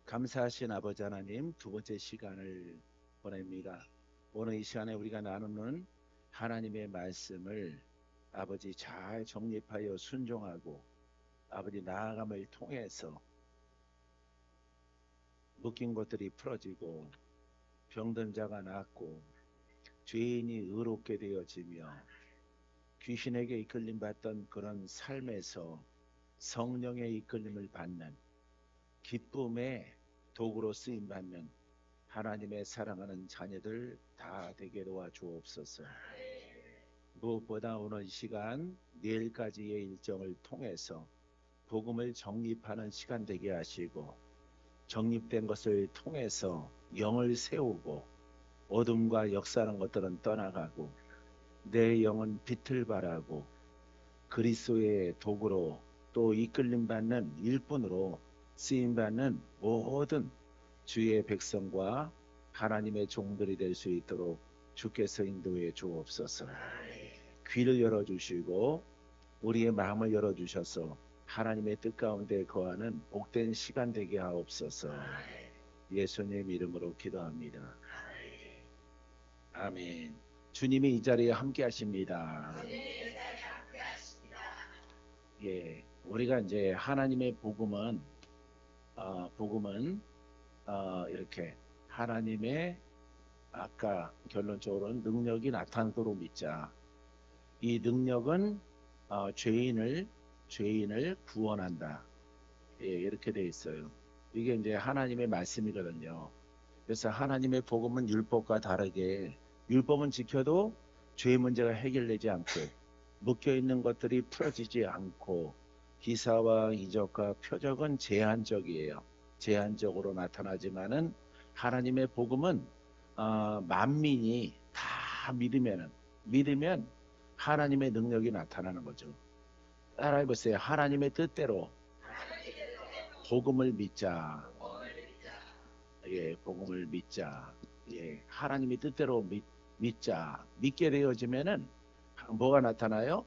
감사하신 아버지 하나님, 두 번째 시간을 보냅니다. 오늘 이 시간에 우리가 나누는 하나님의 말씀을 아버지 잘 정립하여 순종하고 아버지 나아감을 통해서 묶인 것들이 풀어지고 병든 자가 낫고 죄인이 의롭게 되어지며 귀신에게 이끌림 받던 그런 삶에서 성령의 이끌림을 받는 기쁨의 도구로 쓰임 받는 하나님의 사랑하는 자녀들 다 되게 도와 주옵소서. 무엇보다 오늘 시간 내일까지의 일정을 통해서 복음을 정립하는 시간 되게 하시고 정립된 것을 통해서 영을 세우고 어둠과 역사하는 것들은 떠나가고 내 영은 빛을 발하고 그리스도의 도구로 또 이끌림 받는 일꾼으로 쓰임 받는 모든 주의 백성과 하나님의 종들이 될 수 있도록 주께서 인도해 주옵소서. 귀를 열어주시고 우리의 마음을 열어주셔서 하나님의 뜻 가운데 거하는 복된 시간 되게 하옵소서. 예수님 이름으로 기도합니다. 아멘. 주님이 이 자리에 함께 하십니다. 예, 우리가 이제 하나님의 복음은 이렇게 하나님의 아까 결론적으로는 능력이 나타나도록 믿자. 이 능력은 죄인을 구원한다. 예, 이렇게 돼 있어요. 이게 이제 하나님의 말씀이거든요. 그래서 하나님의 복음은 율법과 다르게 율법은 지켜도 죄 문제가 해결되지 않고 묶여 있는 것들이 풀어지지 않고 기사와 이적과 표적은 제한적이에요. 제한적으로 나타나지만은 하나님의 복음은 만민이 다 믿으면 하나님의 능력이 나타나는 거죠. 따라해 보세요. 하나님의 뜻대로 복음을 믿자. 예, 복음을 믿자. 예, 하나님의 뜻대로 믿자. 믿게 되어지면은 뭐가 나타나요?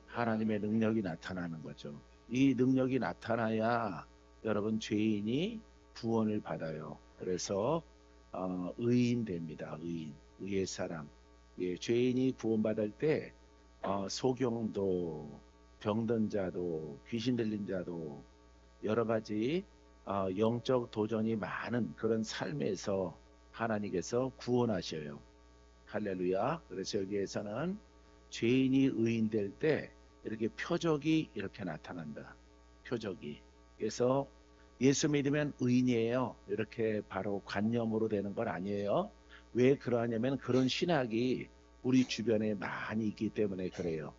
하나님의 능력이 나타나는 거죠. 이 능력이 나타나야 여러분 죄인이 구원을 받아요. 그래서 의인 됩니다. 의의 사람. 예, 죄인이 구원받을 때 소경도 병든 자도 귀신 들린 자도 여러 가지 영적 도전이 많은 그런 삶에서 하나님께서 구원하셔요. 할렐루야. 그래서 여기에서는 죄인이 의인 될 때 이렇게 표적이 이렇게 나타난다. 표적이. 그래서 예수 믿으면 의인이에요. 이렇게 바로 관념으로 되는 건 아니에요. 왜 그러냐면 그런 신학이 우리 주변에 많이 있기 때문에 그래요.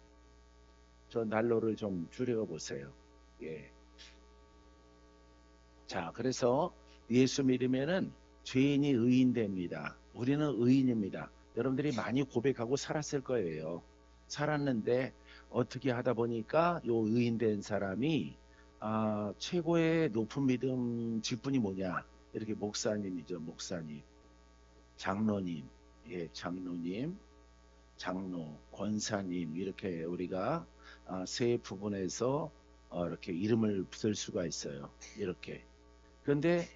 저 난로를 좀 줄여 보세요. 예. 자, 그래서 예수 믿으면은 죄인이 의인 됩니다. 우리는 의인입니다. 여러분들이 많이 고백하고 살았을 거예요. 살았는데 어떻게 하다 보니까 요 의인 된 사람이 최고의 높은 믿음 직분이 뭐냐? 이렇게 목사님이죠, 목사님, 장로님, 예, 장로님, 장로, 권사님 이렇게 우리가 세 부분에서 이렇게 이름을 붙일 수가 있어요. 이렇게. 그런데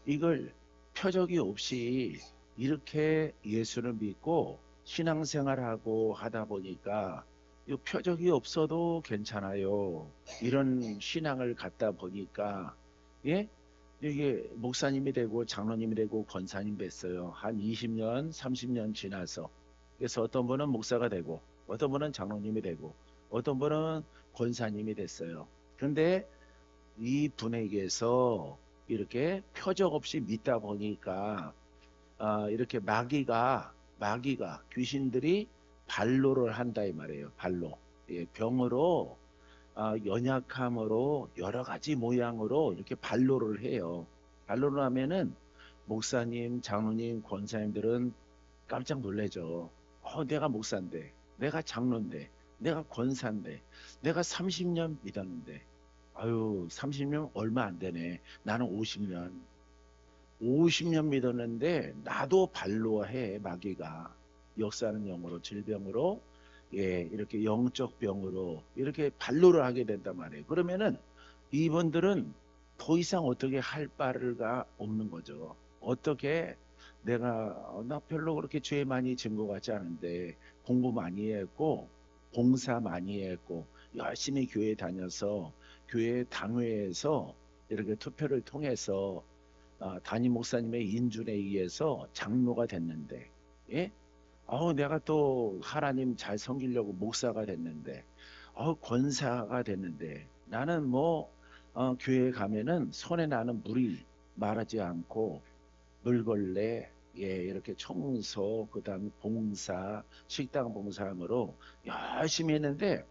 이걸 표적이 없이 이렇게 예수를 믿고 신앙생활하고 하다 보니까 이 표적이 없어도 괜찮아요. 이런 신앙을 갖다 보니까 예? 이게 목사님이 되고 장로님이 되고 권사님 됐어요. 한 20년, 30년 지나서. 그래서 어떤 분은 목사가 되고 어떤 분은 장로님이 되고 어떤 분은 권사님이 됐어요. 그런데 이 분에게서 이렇게 표적 없이 믿다 보니까 이렇게 마귀가 귀신들이 발로를 한다 이 말이에요. 발로. 예, 병으로 연약함으로 여러 가지 모양으로 이렇게 발로를 해요. 발로를 하면은 목사님, 장로님, 권사님들은 깜짝 놀래죠. 내가 목사인데, 내가 장로인데, 내가 권사인데, 내가 30년 믿었는데, 아유, 30년 얼마 안 되네. 나는 50년 믿었는데 나도 발로해 마귀가 역사하는 영으로 질병으로 예 이렇게 영적 병으로 이렇게 발로를 하게 된단 말이에요. 그러면은 이분들은 더 이상 어떻게 할 바가 없는 거죠. 어떻게 내가 나 별로 그렇게 죄 많이 진 것 같지 않은데 공부 많이 했고 봉사 많이 했고 열심히 교회 다녀서 교회 당회에서 이렇게 투표를 통해서 담임 목사님의 인준에 의해서 장로가 됐는데, 예? 내가 또 하나님 잘 섬기려고 목사가 됐는데, 권사가 됐는데, 나는 뭐, 교회 가면은 손에 나는 물이 마르지 않고, 물걸레, 예, 이렇게 청소, 그 다음 봉사, 식당 봉사함으로 열심히 했는데,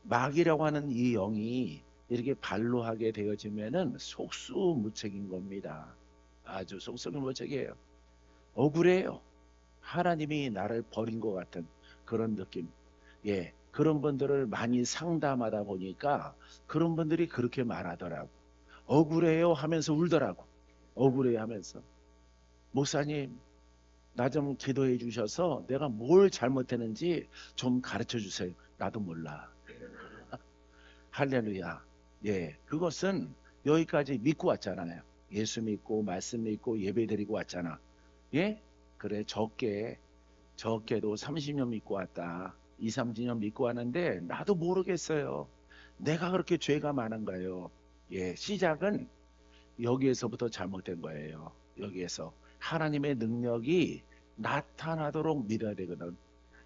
마귀라고 하는 이 영이 이렇게 발로하게 되어지면은 속수무책인 겁니다. 아주 속수무책이에요. 억울해요. 하나님이 나를 버린 것 같은 그런 느낌. 예, 그런 분들을 많이 상담하다 보니까 그런 분들이 그렇게 말하더라고. 억울해요 하면서 울더라고. 억울해요 하면서. 목사님, 나 좀 기도해 주셔서 내가 뭘 잘못했는지 좀 가르쳐 주세요. 나도 몰라. 할렐루야. 예, 그것은 여기까지 믿고 왔잖아요. 예수 믿고 말씀 믿고 예배 드리고 왔잖아. 예? 그래, 적게도 30년 믿고 왔다. 2, 30년 믿고 왔는데 나도 모르겠어요. 내가 그렇게 죄가 많은가요? 예, 시작은 여기에서부터 잘못된 거예요. 여기에서 하나님의 능력이 나타나도록 믿어야 되거든.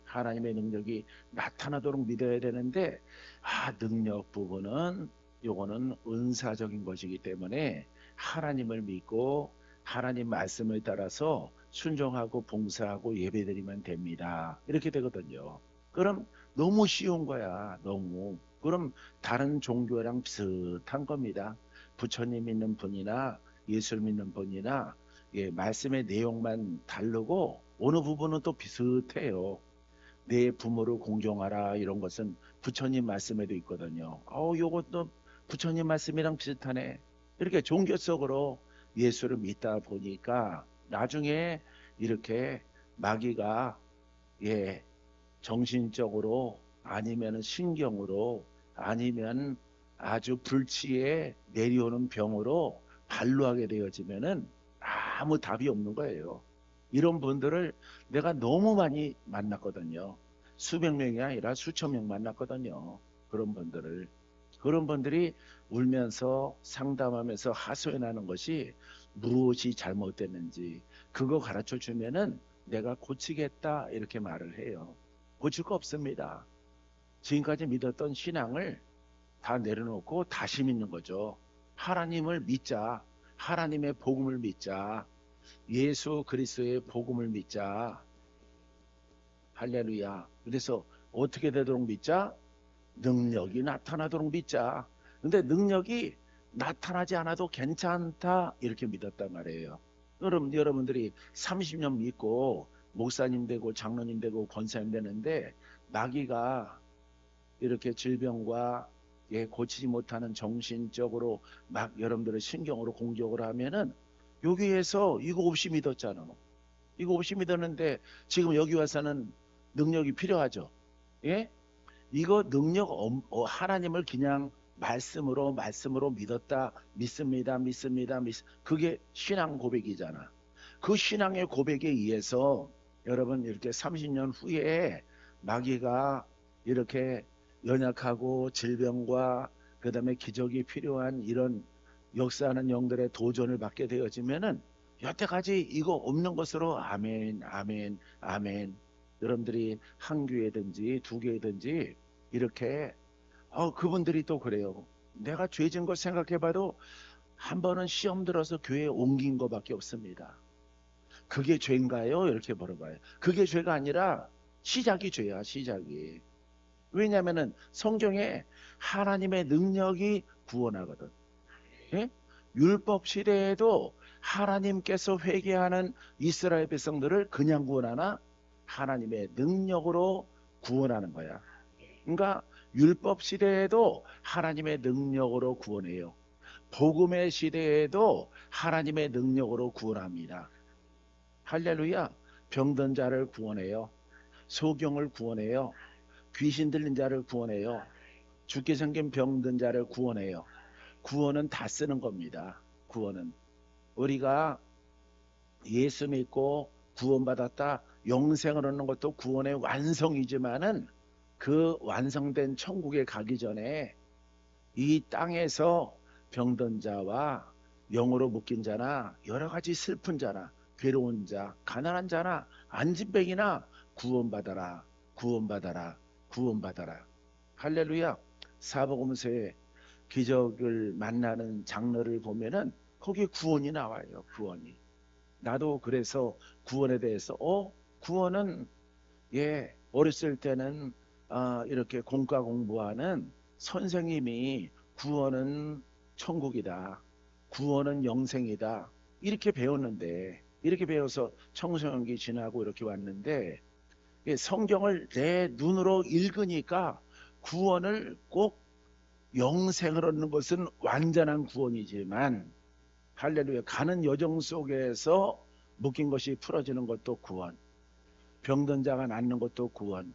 하나님의 능력이 나타나도록 믿어야 되는데 능력 부분은 요거는 은사적인 것이기 때문에 하나님을 믿고 하나님 말씀을 따라서 순종하고 봉사하고 예배드리면 됩니다. 이렇게 되거든요. 그럼 너무 쉬운 거야. 너무. 그럼 다른 종교랑 비슷한 겁니다. 부처님 믿는 분이나 예수를 믿는 분이나 예, 말씀의 내용만 다르고 어느 부분은 또 비슷해요. 내 부모를 공경하라 이런 것은 부처님 말씀에도 있거든요. 요것도 부처님 말씀이랑 비슷하네. 이렇게 종교 속으로 예수를 믿다 보니까 나중에 이렇게 마귀가 예, 정신적으로 아니면 신경으로 아니면 아주 불치에 내려오는 병으로 반로하게 되어지면은 아무 답이 없는 거예요. 이런 분들을 내가 너무 많이 만났거든요. 수백 명이 아니라 수천 명 만났거든요. 그런 분들을. 그런 분들이 울면서 상담하면서 하소연하는 것이 무엇이 잘못됐는지 그거 가르쳐 주면은 내가 고치겠다 이렇게 말을 해요. 고칠 거 없습니다. 지금까지 믿었던 신앙을 다 내려놓고 다시 믿는 거죠. 하나님을 믿자. 하나님의 복음을 믿자. 예수 그리스도의 복음을 믿자. 할렐루야. 그래서 어떻게 되도록 믿자? 능력이 나타나도록 믿자. 근데 능력이 나타나지 않아도 괜찮다 이렇게 믿었단 말이에요. 그럼 여러분들이 30년 믿고 목사님 되고 장로님 되고 권사님 되는데 마귀가 이렇게 질병과 예, 고치지 못하는 정신적으로 막 여러분들의 신경으로 공격을 하면은 여기에서 이거 없이 믿었잖아. 이거 없이 믿었는데 지금 여기 와서는 능력이 필요하죠. 예? 이거 능력 하나님을 그냥 말씀으로 믿었다 믿습니다 그게 신앙 고백이잖아. 그 신앙의 고백에 의해서 여러분 이렇게 30년 후에 마귀가 이렇게 연약하고 질병과 그다음에 기적이 필요한 이런 역사하는 영들의 도전을 받게 되어지면은 여태까지 이거 없는 것으로 아멘 아멘 아멘 여러분들이 한 교회든지 두 교회든지 이렇게 그분들이 또 그래요. 내가 죄진 거 생각해봐도 한 번은 시험 들어서 교회에 옮긴 거밖에 없습니다. 그게 죄인가요? 이렇게 물어봐요. 그게 죄가 아니라 시작이 죄야, 시작이. 왜냐하면은 성경에 하나님의 능력이 구원하거든. 예? 율법 시대에도 하나님께서 회개하는 이스라엘 백성들을 그냥 구원하나 하나님의 능력으로 구원하는 거야. 그러니까 율법 시대에도 하나님의 능력으로 구원해요. 복음의 시대에도 하나님의 능력으로 구원합니다. 할렐루야. 병든 자를 구원해요. 소경을 구원해요. 귀신 들린 자를 구원해요. 죽게 생긴 병든 자를 구원해요. 구원은 다 쓰는 겁니다. 구원은 우리가 예수 믿고 구원받았다 영생을 얻는 것도 구원의 완성이지만은 그 완성된 천국에 가기 전에 이 땅에서 병든 자와 영으로 묶인 자나 여러 가지 슬픈 자나 괴로운 자 가난한 자나 안진뱅이나 구원받아라 구원받아라 구원받아라. 할렐루야. 사복음서에 기적을 만나는 장르를 보면은 거기에 구원이 나와요. 구원이. 나도 그래서 구원에 대해서 구원은 어렸을 때는 이렇게 공과 공부하는 선생님이 구원은 천국이다. 구원은 영생이다. 이렇게 배웠는데 이렇게 배워서 청소년기 지나고 이렇게 왔는데 성경을 내 눈으로 읽으니까 구원을 꼭 영생을 얻는 것은 완전한 구원이지만 할렐루야 가는 여정 속에서 묶인 것이 풀어지는 것도 구원, 병든 자가 낫는 것도 구원,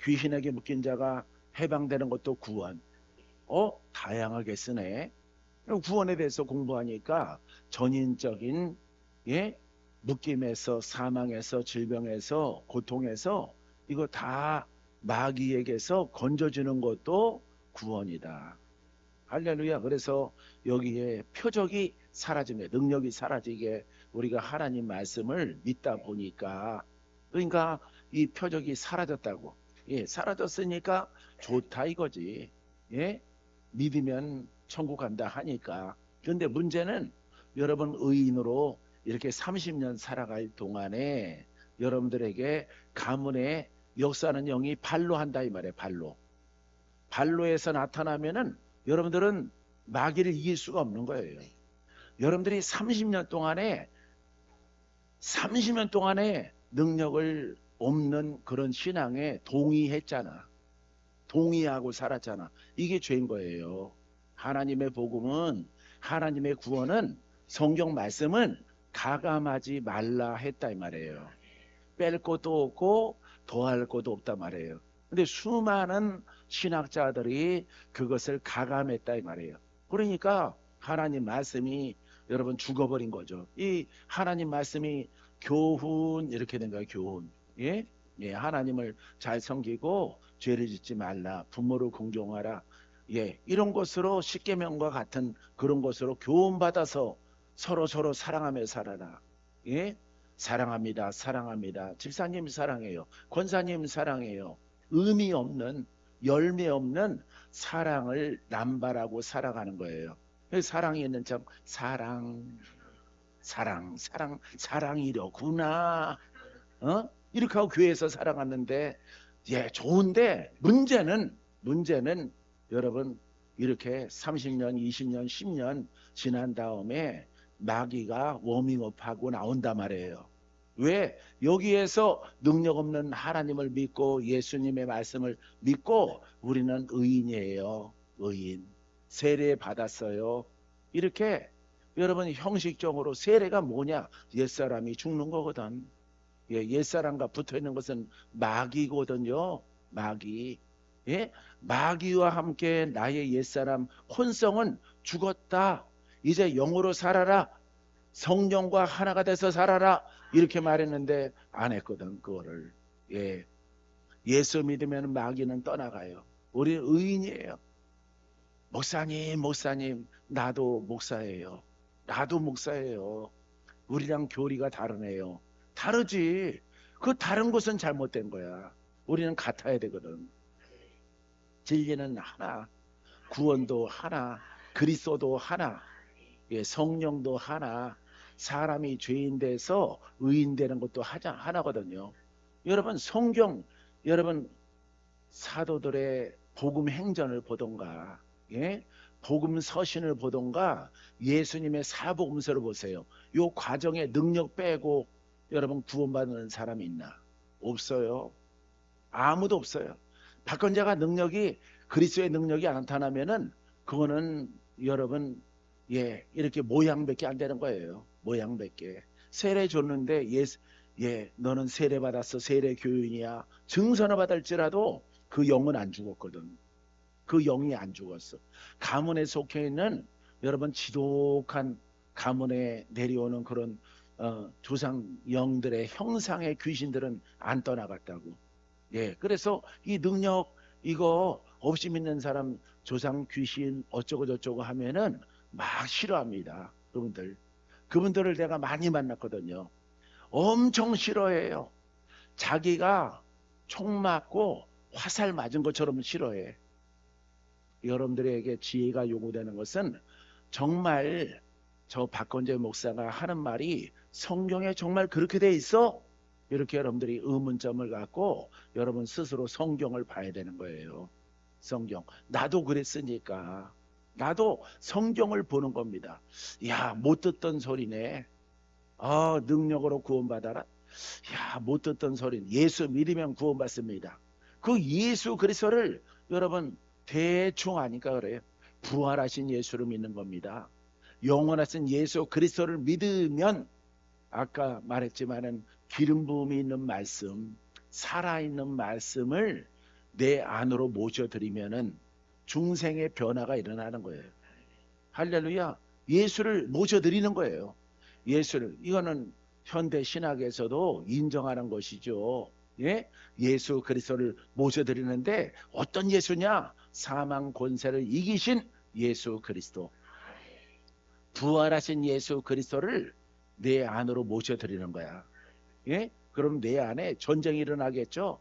귀신에게 묶인 자가 해방되는 것도 구원. 다양하게 쓰네. 구원에 대해서 공부하니까 전인적인 묶임에서 사망에서 질병에서 고통에서 이거 다 마귀에게서 건져주는 것도 구원이다. 할렐루야. 그래서 여기에 표적이 사라지게 능력이 사라지게 우리가 하나님 말씀을 믿다 보니까 그러니까 이 표적이 사라졌다고. 사라졌으니까 좋다 이거지. 믿으면 천국 간다 하니까. 그런데 문제는 여러분 의인으로 이렇게 30년 살아갈 동안에 여러분들에게 가문의 역사하는 영이 발로한다 이 말이에요. 발로에서 나타나면은 여러분들은 마귀를 이길 수가 없는 거예요. 여러분들이 30년 동안에 능력을 없는 그런 신앙에 동의했잖아. 동의하고 살았잖아. 이게 죄인 거예요. 하나님의 복음은 하나님의 구원은 성경 말씀은 가감하지 말라 했다 이 말이에요. 뺄 것도 없고 더할 것도 없다 말이에요. 근데 수많은 신학자들이 그것을 가감했다 이 말이에요. 그러니까 하나님 말씀이 여러분 죽어버린 거죠. 이 하나님 말씀이 교훈 이렇게 된 거예요. 교훈. 하나님을 잘 섬기고 죄를 짓지 말라. 부모를 공경하라. 이런 것으로 십계명과 같은 그런 것으로 교훈받아서 서로 사랑하며 살아라. 사랑합니다. 사랑합니다. 집사님 사랑해요. 권사님 사랑해요. 의미 없는 열매 없는 사랑을 남발하고 살아가는 거예요. 사랑이 있는 참 사랑이려구나. 이렇게 하고 교회에서 살아갔는데 좋은데 문제는 여러분 이렇게 30년 20년 10년 지난 다음에 마귀가 워밍업하고 나온단 말이에요. 왜? 여기에서 능력 없는 하나님을 믿고 예수님의 말씀을 믿고 우리는 의인이에요. 의인. 세례 받았어요. 이렇게 여러분 형식적으로 세례가 뭐냐? 옛사람이 죽는 거거든. 옛사람과 붙어있는 것은 마귀거든요. 마귀. 마귀와 함께 나의 옛사람 혼성은 죽었다. 이제 영으로 살아라. 성령과 하나가 돼서 살아라. 이렇게 말했는데 안 했거든. 그거를. 예수 믿으면 마귀는 떠나가요. 우리는 의인이에요. 목사님 나도 목사예요. 우리랑 교리가 다르네요. 다르지. 그 다른 것은 잘못된 거야. 우리는 같아야 되거든. 진리는 하나, 구원도 하나, 그리스도도 하나, 성령도 하나. 사람이 죄인 돼서 의인 되는 것도 하나거든요. 여러분 성경, 여러분 사도들의 복음 행전을 보던가, 복음 서신을 보던가, 예수님의 사복음서를 보세요. 요 과정에 능력 빼고 여러분 구원받는 사람이 있나? 없어요. 아무도 없어요. 박건자가 그리스도의 능력이 안 나타나면은 그거는 여러분 이렇게 모양밖에 안 되는 거예요. 모양밖에. 세례 줬는데 너는 세례 받았어. 세례 교인이야. 증서는 받을지라도 그 영은 안 죽었거든. 그 영이 안 죽었어. 가문에 속해 있는 여러분 지독한 가문에 내려오는 그런 조상 영들의 형상의 귀신들은 안 떠나갔다고. 예, 그래서 이 능력 이거 없이 믿는 사람 조상 귀신 어쩌고 저쩌고 하면은 막 싫어합니다. 그분들을 내가 많이 만났거든요. 엄청 싫어해요. 자기가 총 맞고 화살 맞은 것처럼 싫어해. 여러분들에게 지혜가 요구되는 것은 정말 저 박건재 목사가 하는 말이 성경에 정말 그렇게 돼 있어? 이렇게 여러분들이 의문점을 갖고 여러분 스스로 성경을 봐야 되는 거예요. 성경. 나도 그랬으니까. 나도 성경을 보는 겁니다. 야, 못 듣던 소리네. 능력으로 구원받아라. 야, 못 듣던 소리는 예수 믿으면 구원받습니다. 그 예수 그리스도를 여러분 대충 아니까 그래요. 부활하신 예수를 믿는 겁니다. 영원하신 예수 그리스도를 믿으면 아까 말했지만은 기름 부음이 있는 말씀, 살아있는 말씀을 내 안으로 모셔드리면은 중생의 변화가 일어나는 거예요. 할렐루야. 예수를 모셔드리는 거예요. 예수를. 이거는 현대 신학에서도 인정하는 것이죠. 예? 예수 그리스도를 모셔드리는데 어떤 예수냐? 사망 권세를 이기신 예수 그리스도. 부활하신 예수 그리스도를 내 안으로 모셔드리는 거야. 예? 그럼 내 안에 전쟁이 일어나겠죠?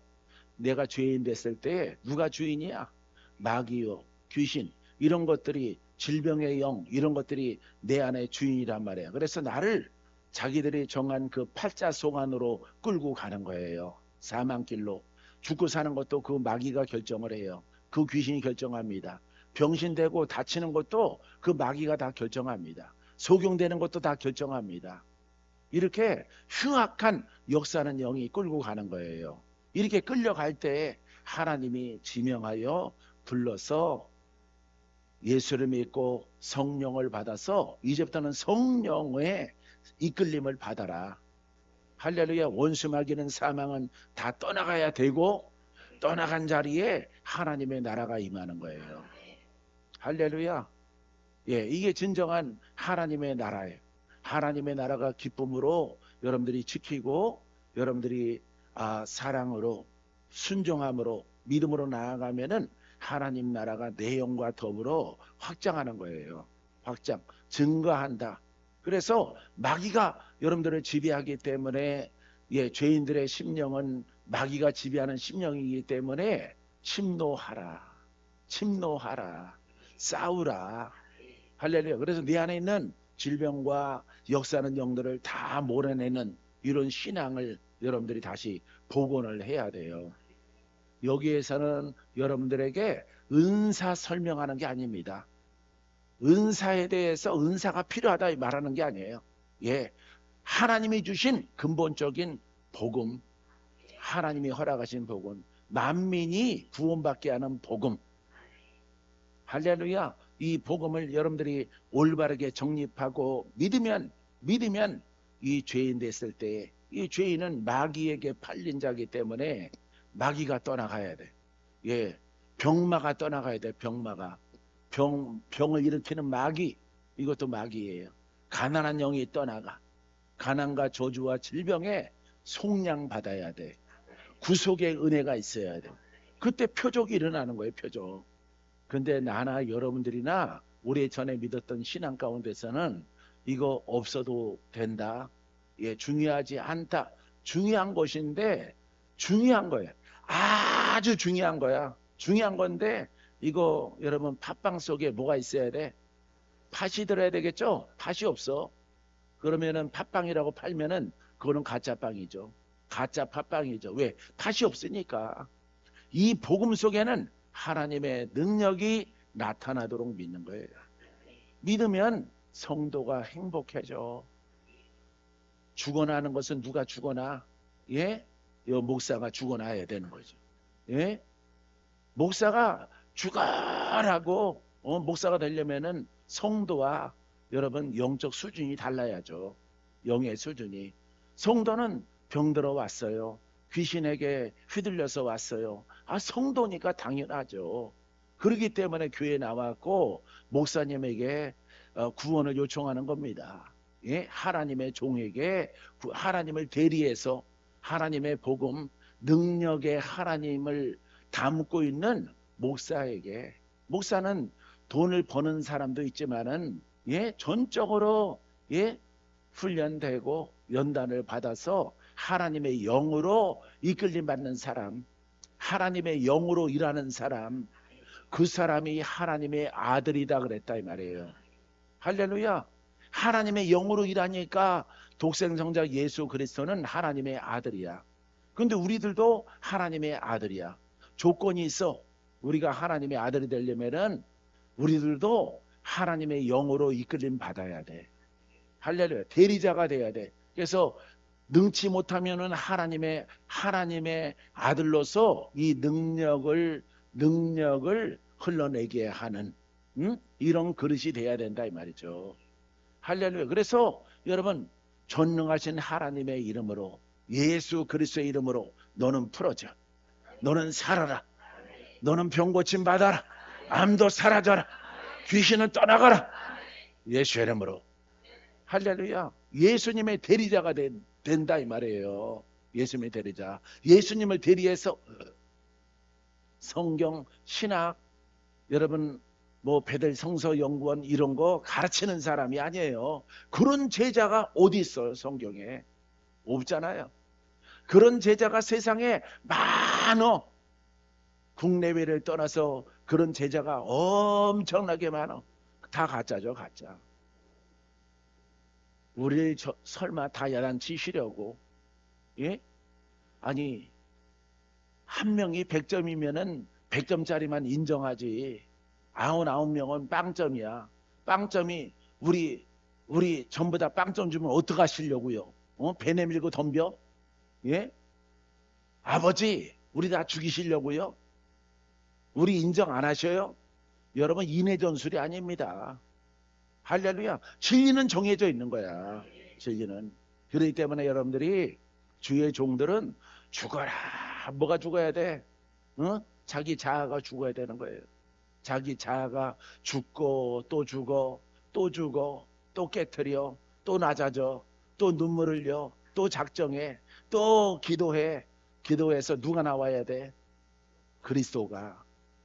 내가 죄인 됐을 때 누가 주인이야? 마귀요, 귀신 이런 것들이 질병의 영 이런 것들이 내 안에 주인이란 말이에요. 그래서 나를 자기들이 정한 그 팔자속 안으로 끌고 가는 거예요. 사망길로. 죽고 사는 것도 그 마귀가 결정을 해요. 그 귀신이 결정합니다. 병신되고 다치는 것도 그 마귀가 다 결정합니다. 속용되는 것도 다 결정합니다. 이렇게 흉악한 역사는 영이 끌고 가는 거예요. 이렇게 끌려갈 때 하나님이 지명하여 불러서 예수를 믿고 성령을 받아서 이제부터는 성령의 이끌림을 받아라. 할렐루야. 원수 마귀는 사망은 다 떠나가야 되고 떠나간 자리에 하나님의 나라가 임하는 거예요. 할렐루야. 예, 이게 진정한 하나님의 나라예요. 하나님의 나라가 기쁨으로 여러분들이 지키고 여러분들이 사랑으로 순종함으로 믿음으로 나아가면은 하나님 나라가 내 영과 더불어 확장하는 거예요. 확장, 증거한다. 그래서 마귀가 여러분들을 지배하기 때문에 죄인들의 심령은 마귀가 지배하는 심령이기 때문에 침노하라. 침노하라. 싸우라. 할렐루야. 그래서 네 안에 있는 질병과 역사하는 영들을 다 몰아내는 이런 신앙을 여러분들이 다시 복원을 해야 돼요. 여기에서는 여러분들에게 은사 설명하는 게 아닙니다. 은사에 대해서 은사가 필요하다 말하는 게 아니에요. 예, 하나님이 주신 근본적인 복음, 하나님이 허락하신 복음, 만민이 구원받게 하는 복음. 할렐루야. 이 복음을 여러분들이 올바르게 정립하고 믿으면 이 죄인 됐을 때 이 죄인은 마귀에게 팔린 자이기 때문에 마귀가 떠나가야 돼. 예, 병마가 떠나가야 돼. 병마가 병을 일으키는 마귀 이것도 마귀예요. 가난한 영이 떠나가. 가난과 저주와 질병에 속량 받아야 돼. 구속의 은혜가 있어야 돼. 그때 표적이 일어나는 거예요. 표적. 근데 나나 여러분들이나 오래전에 믿었던 신앙 가운데서는 이거 없어도 된다. 예, 중요하지 않다. 중요한 것인데 중요한 거예요. 아주 중요한 거야. 중요한 건데 이거 여러분 팥빵 속에 뭐가 있어야 돼? 팥이 들어야 되겠죠? 팥이 없어. 그러면은 팥빵이라고 팔면은 그거는 가짜 빵이죠. 가짜 팥빵이죠. 왜? 팥이 없으니까. 이 복음 속에는 하나님의 능력이 나타나도록 믿는 거예요. 믿으면 성도가 행복해져. 죽어나 하는 것은 누가 죽어나? 예? 목사가 죽어나야 되는 거죠. 예? 목사가 죽어라고 목사가 되려면은 성도와 여러분 영적 수준이 달라야죠. 영의 수준이. 성도는 병들어 왔어요. 귀신에게 휘둘려서 왔어요. 성도니까 당연하죠. 그렇기 때문에 교회에 나왔고 목사님에게 구원을 요청하는 겁니다. 예? 하나님의 종에게 하나님을 대리해서 하나님의 복음, 능력의 하나님을 담고 있는 목사에게, 목사는 돈을 버는 사람도 있지만은 예? 전적으로 예? 훈련되고 연단을 받아서 하나님의 영으로 이끌림 받는 사람, 하나님의 영으로 일하는 사람, 그 사람이 하나님의 아들이다 그랬다 이 말이에요. 할렐루야. 하나님의 영으로 일하니까 독생성자 예수 그리스도는 하나님의 아들이야. 근데 우리들도 하나님의 아들이야. 조건이 있어. 우리가 하나님의 아들이 되려면은 우리들도 하나님의 영으로 이끌림 받아야 돼. 할렐루야. 대리자가 돼야 돼. 그래서 능치 못하면은 하나님의 아들로서 이 능력을 흘러내게 하는 이런 그릇이 돼야 된다 이 말이죠. 할렐루야. 그래서 여러분 전능하신 하나님의 이름으로 예수 그리스도의 이름으로 너는 풀어져. 너는 살아라. 너는 병 고침 받아라. 암도 사라져라. 귀신은 떠나가라. 예수의 이름으로. 할렐루야. 예수님의 대리자가 된다 이 말이에요. 예수님의 대리자. 예수님을 대리해서 성경, 신학, 여러분 뭐 베델 성서 연구원 이런 거 가르치는 사람이 아니에요. 그런 제자가 어디 있어요? 성경에 없잖아요. 그런 제자가 세상에 많어. 국내외를 떠나서 그런 제자가 엄청나게 많아. 다 가짜죠, 가짜. 우리 설마 다 야단치시려고? 예? 아니 한 명이 100점이면은 100점짜리만 인정하지. 99명은 빵점이야. 빵점이 우리 전부 다 빵점 주면 어떡하시려고요? 배 내밀고 덤벼? 예? 아버지 우리 다 죽이시려고요? 우리 인정 안 하셔요? 여러분 인해 전술이 아닙니다. 할렐루야. 진리는 정해져 있는 거야. 진리는. 그렇기 때문에 여러분들이 주의 종들은 죽어라. 뭐가 죽어야 돼? 자기 자아가 죽어야 되는 거예요. 자기 자아가 죽고 또 죽어 또 죽어 또 깨트려 또 낮아져 또 눈물 흘려 또 작정해 또 기도해. 기도해서 누가 나와야 돼? 그리스도가.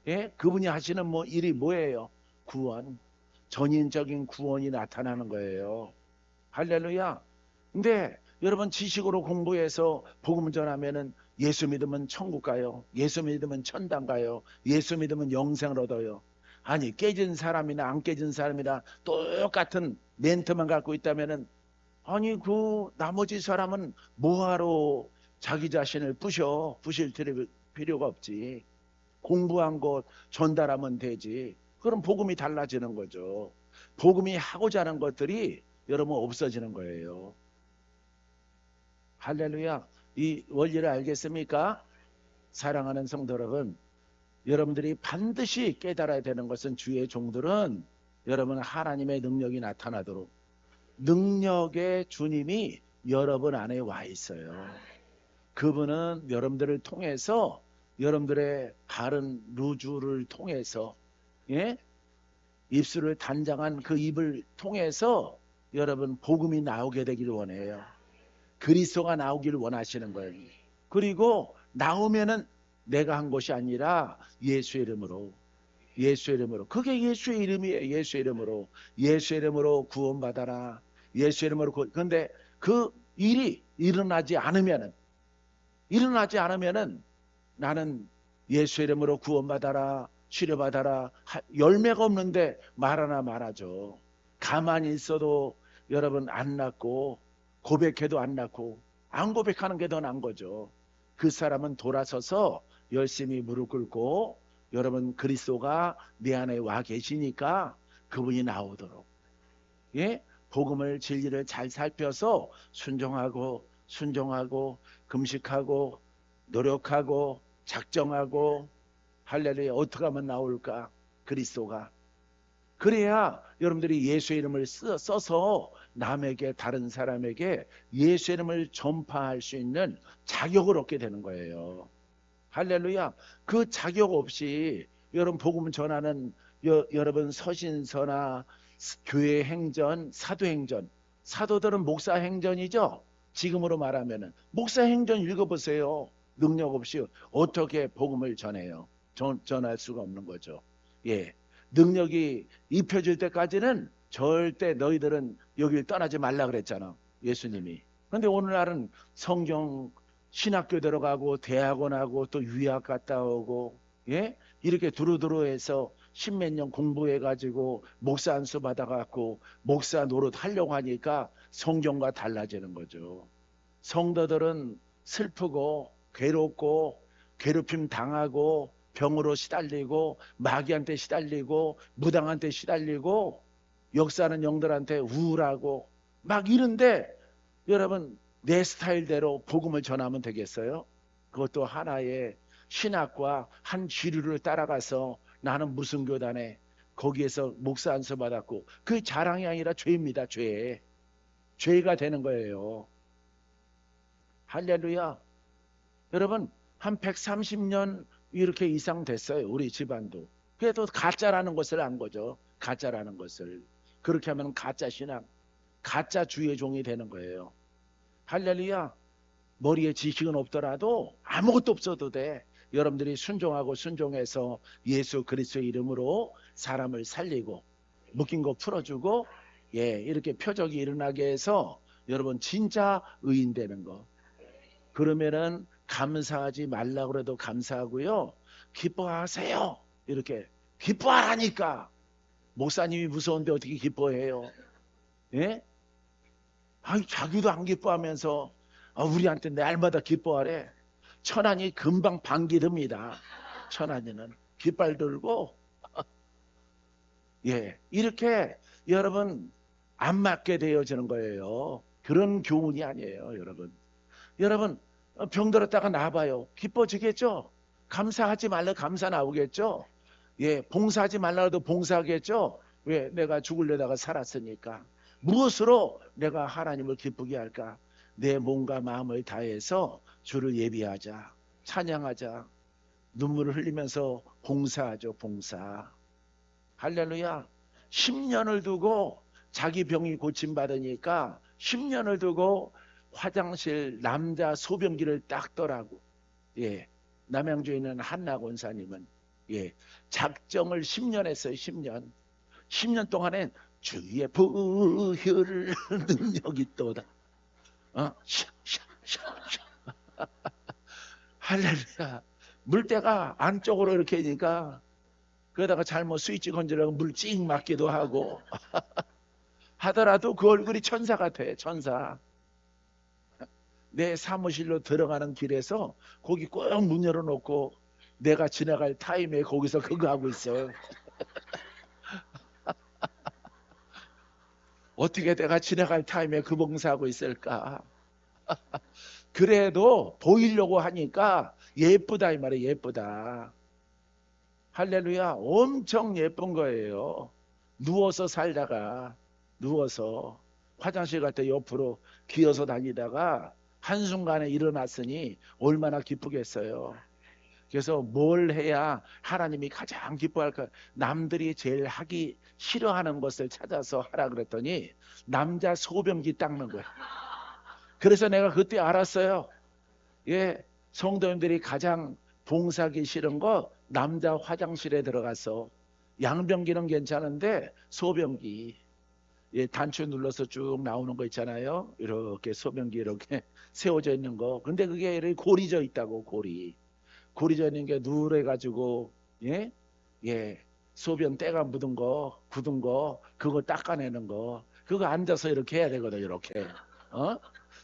예? 그분이 하시는 일이 뭐예요? 구원. 전인적인 구원이 나타나는 거예요. 할렐루야. 근데 여러분 지식으로 공부해서 복음 전하면은 예수 믿으면 천국 가요. 예수 믿으면 천당 가요. 예수 믿으면 영생을 얻어요. 아니 깨진 사람이나 안 깨진 사람이나 똑같은 멘트만 갖고 있다면은 아니 그 나머지 사람은 뭐하러 자기 자신을 부실 필요가 없지. 공부한 것 전달하면 되지. 그럼 복음이 달라지는 거죠. 복음이 하고자 하는 것들이 여러분 없어지는 거예요. 할렐루야. 이 원리를 알겠습니까? 사랑하는 성도 여러분, 여러분들이 반드시 깨달아야 되는 것은 주의 종들은 여러분 하나님의 능력이 나타나도록 능력의 주님이 여러분 안에 와 있어요. 그분은 여러분들을 통해서 여러분들의 바른 루주를 통해서 예? 입술을 단장한 그 입을 통해서 여러분 복음이 나오게 되기를 원해요. 그리스도가 나오기를 원하시는 거예요. 그리고 나오면은 내가 한 것이 아니라 예수의 이름으로. 예수의 이름으로. 그게 예수의 이름이에요. 예수의 이름으로. 예수의 이름으로 구원받아라. 예수의 이름으로 그런데 그 일이 일어나지 않으면은 나는 예수의 이름으로 구원받아라. 치료받아라. 열매가 없는데 말하나 말하죠. 가만히 있어도 여러분 안 낫고 고백해도 안 낫고 안 고백하는 게 더 나은 거죠. 그 사람은 돌아서서 열심히 무릎 꿇고 여러분 그리스도가 내 안에 와 계시니까 그분이 나오도록 예? 복음을 진리를 잘 살펴서 순종하고 금식하고 노력하고 작정하고 할렐루야. 어떻게 하면 나올까? 그리스도가. 그래야 여러분들이 예수의 이름을 써서 남에게 다른 사람에게 예수의 이름을 전파할 수 있는 자격을 얻게 되는 거예요. 할렐루야. 그 자격 없이 여러분 복음 전하는 여러분 서신서나 교회 행전, 사도 행전. 사도들은 목사 행전이죠. 지금으로 말하면은 목사 행전 읽어보세요. 능력 없이 어떻게 복음을 전해요? 전할 수가 없는 거죠. 예, 능력이 입혀질 때까지는 절대 너희들은 여길 떠나지 말라 그랬잖아, 예수님이. 그런데 오늘날은 성경 신학교 들어가고 대학원하고 또 유학 갔다 오고, 예, 이렇게 두루두루해서 십몇 년 공부해가지고 목사 안수 받아갖고 목사 노릇 하려고 하니까 성경과 달라지는 거죠. 성도들은 슬프고 괴롭고 괴롭힘 당하고 병으로 시달리고 마귀한테 시달리고 무당한테 시달리고 역사하는 영들한테 우울하고 막 이런데, 여러분 내 스타일대로 복음을 전하면 되겠어요? 그것도 하나의 신학과 한 주류를 따라가서 나는 무슨 교단에 거기에서 목사 안수 받았고, 그 자랑이 아니라 죄입니다. 죄가 되는 거예요. 할렐루야. 여러분 한 130년 이렇게 이상 됐어요, 우리 집안도. 그래도 가짜라는 것을 안 거죠. 가짜라는 것을. 그렇게 하면 가짜 신앙, 가짜 주의 종이 되는 거예요. 할렐루야. 머리에 지식은 없더라도 아무것도 없어도 돼. 여러분들이 순종하고 순종해서 예수 그리스도의 이름으로 사람을 살리고 묶인 거 풀어주고, 예, 이렇게 표적이 일어나게 해서 여러분 진짜 의인 되는 거. 그러면은 감사하지 말라고 해도 감사하고요, 기뻐하세요. 이렇게 기뻐하라니까. 목사님이 무서운데 어떻게 기뻐해요? 예? 아니, 자기도 안 기뻐하면서 우리한테 날마다 기뻐하래. 천안이 금방 반기릅니다. 천안이는 깃발 들고 예, 이렇게 여러분 안 맞게 되어지는 거예요. 그런 교훈이 아니에요, 여러분. 여러분 병들었다가 나봐요. 기뻐지겠죠? 감사하지 말라 감사 나오겠죠? 예, 봉사하지 말라도 봉사하겠죠? 왜? 내가 죽으려다가 살았으니까. 무엇으로 내가 하나님을 기쁘게 할까? 내 몸과 마음을 다해서 주를 예비하자, 찬양하자, 눈물을 흘리면서 봉사하죠. 봉사. 할렐루야. 10년을 두고 자기 병이 고침받으니까 10년을 두고 화장실 남자 소변기를 닦더라고. 예, 남양주에 있는 한나 권사님은 예, 작정을 10년 했어요. 10년 동안엔 주의 부혈 능력이 또다. 할렐루야. 물때가 안쪽으로 이렇게 하니까 그러다가 잘못 스위치 건드려서 물 찍 맞기도 하고 하더라도 그 얼굴이 천사 같아. 천사. 내 사무실로 들어가는 길에서 거기 꼭 문 열어놓고 내가 지나갈 타임에 거기서 그거 하고 있어. 어떻게 내가 지나갈 타임에 그 봉사하고 있을까? 그래도 보이려고 하니까 예쁘다 이 말이에요. 예쁘다. 할렐루야. 엄청 예쁜 거예요. 누워서 살다가 누워서 화장실 갈 때 옆으로 기어서 다니다가 한순간에 일어났으니 얼마나 기쁘겠어요. 그래서 뭘 해야 하나님이 가장 기뻐할까? 남들이 제일 하기 싫어하는 것을 찾아서 하라 그랬더니 남자 소변기 닦는 거예요. 그래서 내가 그때 알았어요. 예, 성도님들이 가장 봉사하기 싫은 거 남자 화장실에 들어가서, 양변기는 괜찮은데 소변기, 예, 단추 눌러서 쭉 나오는 거 있잖아요. 이렇게 소변기 이렇게 세워져 있는 거. 근데 그게 이렇게 고리져 있다고. 고리져 있는 게 누래가지고 예, 예, 소변 때가 묻은 거, 굳은 거, 그거 닦아내는 거. 그거 앉아서 이렇게 해야 되거든. 이렇게.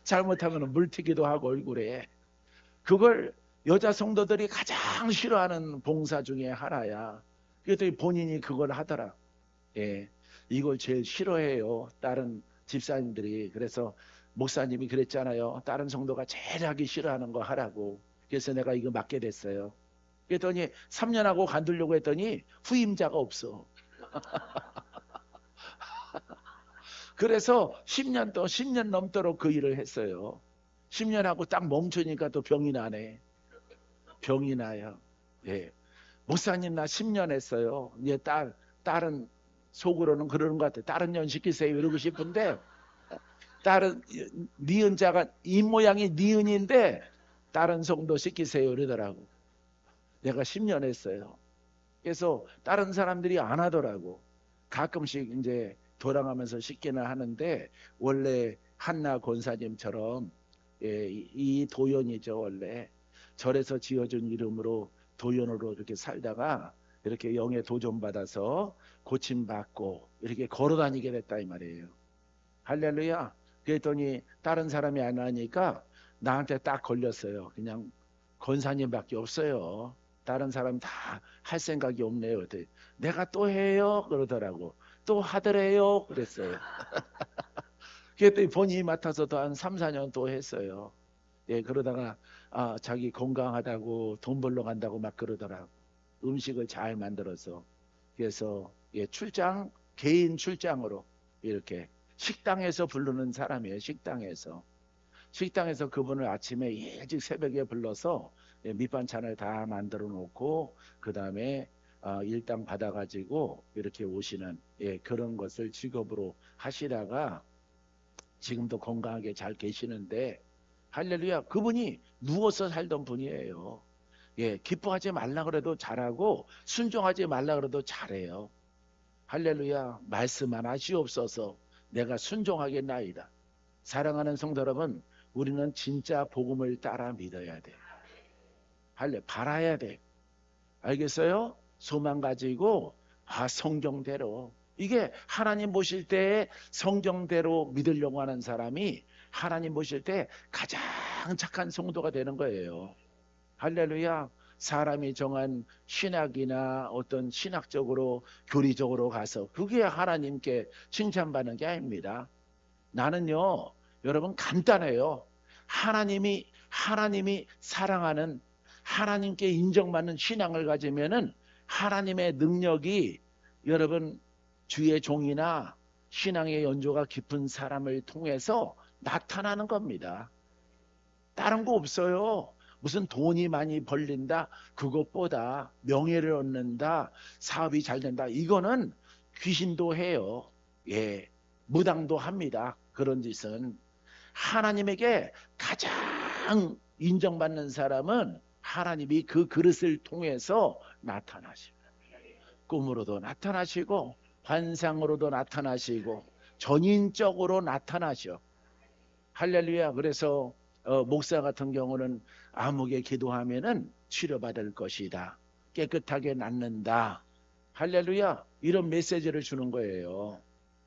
잘못하면 물 튀기도 하고 얼굴에. 그걸 여자 성도들이 가장 싫어하는 봉사 중에 하나야. 그랬더니 본인이 그걸 하더라. 예, 이걸 제일 싫어해요, 다른 집사님들이. 그래서 목사님이 그랬잖아요. 다른 성도가 제일 하기 싫어하는 거 하라고. 그래서 내가 이거 맡게 됐어요. 그랬더니 3년 하고 관두려고 했더니 후임자가 없어. 그래서 10년 넘도록 그 일을 했어요. 10년 하고 딱 멈추니까 또 병이 나네. 병이 나요. 예. 목사님 나 10년 했어요. 이제 딸은 속으로는 그러는 것 같아. 다른 년 시키세요 이러고 싶은데 다른 니은자가 이 모양이 니은인데 다른 성도 시키세요 이러더라고. 내가 10년 했어요. 그래서 다른 사람들이 안 하더라고. 가끔씩 이제 돌아가면서 시키나 하는데 원래 한나 권사님처럼 이 도연이죠. 원래 절에서 지어준 이름으로 도연으로 이렇게 살다가 이렇게 영의 도전 받아서 고침받고 이렇게 걸어다니게 됐다 이 말이에요. 할렐루야. 그랬더니 다른 사람이 안 하니까 나한테 딱 걸렸어요. 그냥 권사님밖에 없어요. 다른 사람 다 할 생각이 없네요. 내가 또 해요 그러더라고. 또 하더래요 그랬어요. 그랬더니 본인이 맡아서도 한 3, 4년 또 했어요. 예, 그러다가 자기 건강하다고 돈 벌러 간다고 막 그러더라고. 음식을 잘 만들어서. 그래서 예, 출장, 개인 출장으로 이렇게 식당에서 부르는 사람이에요. 식당에서 그분을 아침에 일찍 새벽에 불러서 예, 밑반찬을 다 만들어 놓고 그 다음에 일당 받아가지고 이렇게 오시는 예, 그런 것을 직업으로 하시다가 지금도 건강하게 잘 계시는데 할렐루야. 그분이 누워서 살던 분이에요. 예, 기뻐하지 말라 그래도 잘하고 순종하지 말라 그래도 잘해요. 할렐루야. 말씀만 하시옵소서. 내가 순종하겠나이다. 사랑하는 성도 여러분, 우리는 진짜 복음을 따라 믿어야 돼. 바라야 돼. 알겠어요? 소망 가지고 성경대로 이게 하나님 보실 때 성경대로 믿으려고 하는 사람이 하나님 보실 때 가장 착한 성도가 되는 거예요. 할렐루야. 사람이 정한 신학이나 어떤 신학적으로 교리적으로 가서 그게 하나님께 칭찬받는 게 아닙니다. 나는요 여러분 간단해요. 하나님이 사랑하는 하나님께 인정받는 신앙을 가지면은 하나님의 능력이 여러분 주의 종이나 신앙의 연조가 깊은 사람을 통해서 나타나는 겁니다. 다른 거 없어요. 무슨 돈이 많이 벌린다 그것보다 명예를 얻는다 사업이 잘 된다 이거는 귀신도 해요. 예, 무당도 합니다. 그런 짓은. 하나님에게 가장 인정받는 사람은 하나님이 그 그릇을 통해서 나타나십니다. 꿈으로도 나타나시고 환상으로도 나타나시고 전인적으로 나타나셔. 할렐루야. 그래서 목사 같은 경우는 아무개 기도하면은 치료받을 것이다. 깨끗하게 낫는다. 할렐루야. 이런 메시지를 주는 거예요.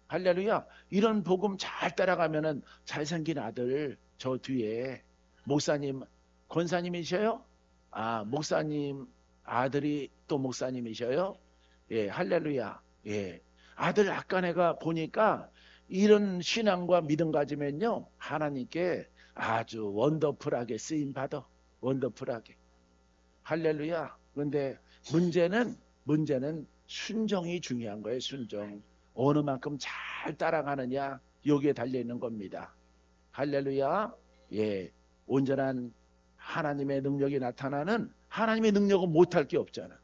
할렐루야. 이런 복음 잘 따라가면은 잘생긴 아들 저 뒤에 목사님 권사님이셔요? 목사님 아들이 또 목사님이셔요? 예, 할렐루야. 예. 아들 아까 내가 보니까 이런 신앙과 믿음 가지면요. 하나님께 아주 원더풀하게 쓰임 받아. 원더풀하게. 할렐루야. 그런데 문제는 순종이 중요한 거예요. 순종. 어느 만큼 잘 따라가느냐 여기에 달려 있는 겁니다. 할렐루야. 예. 온전한 하나님의 능력이 나타나는 하나님의 능력은 못할 게 없잖아.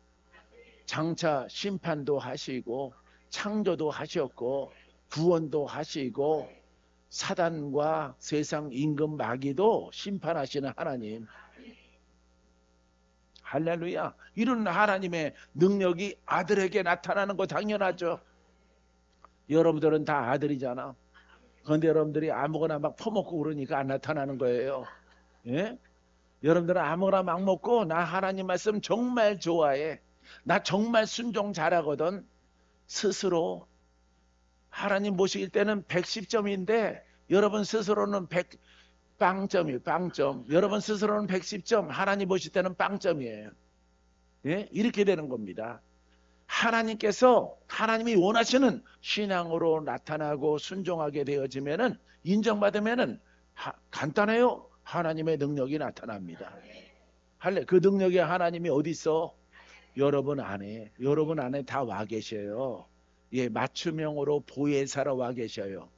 장차 심판도 하시고 창조도 하셨고 구원도 하시고 사단과 세상 임금 마귀도 심판하시는 하나님. 할렐루야. 이런 하나님의 능력이 아들에게 나타나는 거 당연하죠. 여러분들은 다 아들이잖아. 그런데 여러분들이 아무거나 막 퍼먹고 그러니까 안 나타나는 거예요. 예? 여러분들은 아무거나 막 먹고 나 하나님 말씀 정말 좋아해. 나 정말 순종 잘하거든. 스스로 하나님 보실 때는 110점인데 여러분 스스로는 100 빵점이에요. 빵점. 여러분 스스로는 110점. 하나님 보실 때는 빵점이에요. 예? 이렇게 되는 겁니다. 하나님이 원하시는 신앙으로 나타나고 순종하게 되어지면은 인정받으면은 간단해요. 하나님의 능력이 나타납니다. 그 능력이 하나님이 어디 있어? 여러분 안에 다 와 계셔요. 예, 맞춤형으로 보혜사로 와 계셔요.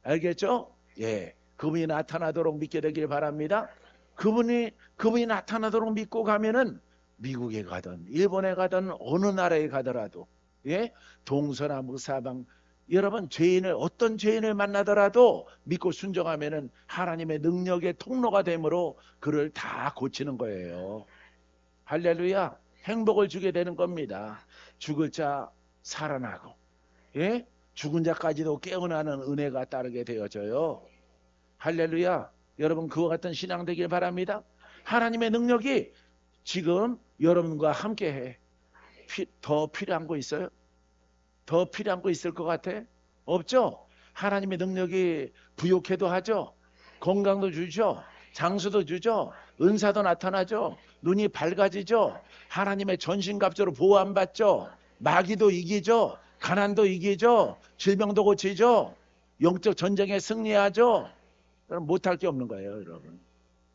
알겠죠? 예, 그분이 나타나도록 믿게 되길 바랍니다. 그분이 나타나도록 믿고 가면은 미국에 가든 일본에 가든 어느 나라에 가더라도 예? 동서남북 사방 여러분 죄인을 어떤 죄인을 만나더라도 믿고 순종하면은 하나님의 능력의 통로가 되므로 그를 다 고치는 거예요. 할렐루야. 행복을 주게 되는 겁니다. 죽을 자 살아나고 예? 죽은 자까지도 깨어나는 은혜가 따르게 되어져요. 할렐루야. 여러분 그와 같은 신앙 되길 바랍니다. 하나님의 능력이 지금 여러분과 함께해. 더 필요한 거 있어요? 더 필요한 거 있을 것 같아? 없죠? 하나님의 능력이 부욕해도 하죠. 건강도 주죠. 장수도 주죠. 은사도 나타나죠. 눈이 밝아지죠. 하나님의 전신갑주로 보호 안 받죠. 마귀도 이기죠. 가난도 이기죠. 질병도 고치죠. 영적 전쟁에 승리하죠. 못할 게 없는 거예요, 여러분.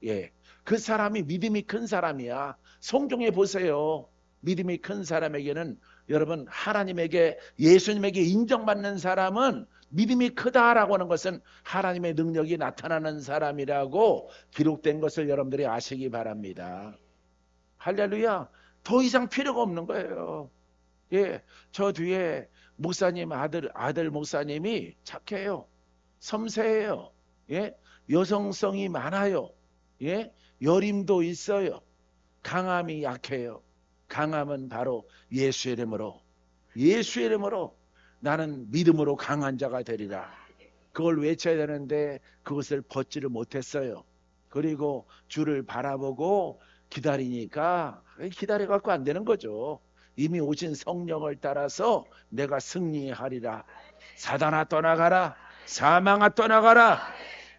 예, 그 사람이 믿음이 큰 사람이야. 성경에 보세요. 믿음이 큰 사람에게는 여러분 하나님에게 예수님에게 인정받는 사람은 믿음이 크다라고 하는 것은 하나님의 능력이 나타나는 사람이라고 기록된 것을 여러분들이 아시기 바랍니다. 할렐루야. 더 이상 필요가 없는 거예요. 예, 저 뒤에 목사님 아들 목사님이 착해요. 섬세해요. 예, 여성성이 많아요. 예, 여림도 있어요. 강함이 약해요. 강함은 바로 예수의 이름으로 나는 믿음으로 강한 자가 되리라. 그걸 외쳐야 되는데 그것을 벗지를 못했어요. 그리고 주를 바라보고 기다리니까 기다려 갖고 안 되는 거죠. 이미 오신 성령을 따라서 내가 승리하리라. 사단아 떠나가라. 사망아 떠나가라.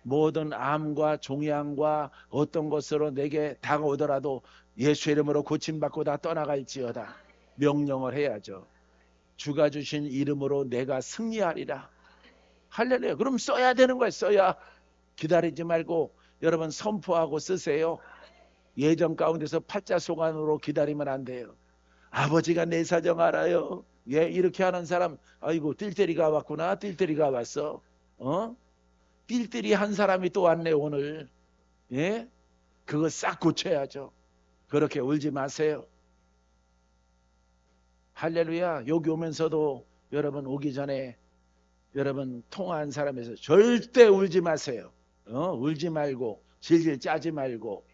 모든 암과 종양과 어떤 것으로 내게 다가오더라도 예수의 이름으로 고침받고 다 떠나갈지어다. 명령을 해야죠. 주가 주신 이름으로 내가 승리하리라. 할렐루야. 그럼 써야 되는 거예요. 써야. 기다리지 말고 여러분 선포하고 쓰세요. 예전 가운데서 팔자소관으로 기다리면 안 돼요. 아버지가 내 사정 알아요. 예, 이렇게 하는 사람 아이고 띨띨이가 왔구나. 띨띨이가 왔어. 띨띨이 한 사람이 또 왔네 오늘. 예, 그거 싹 고쳐야죠. 그렇게 울지 마세요. 할렐루야. 여기 오면서도 여러분 오기 전에 여러분 통화한 사람에서 절대 울지 마세요. 울지 말고 질질 짜지 말고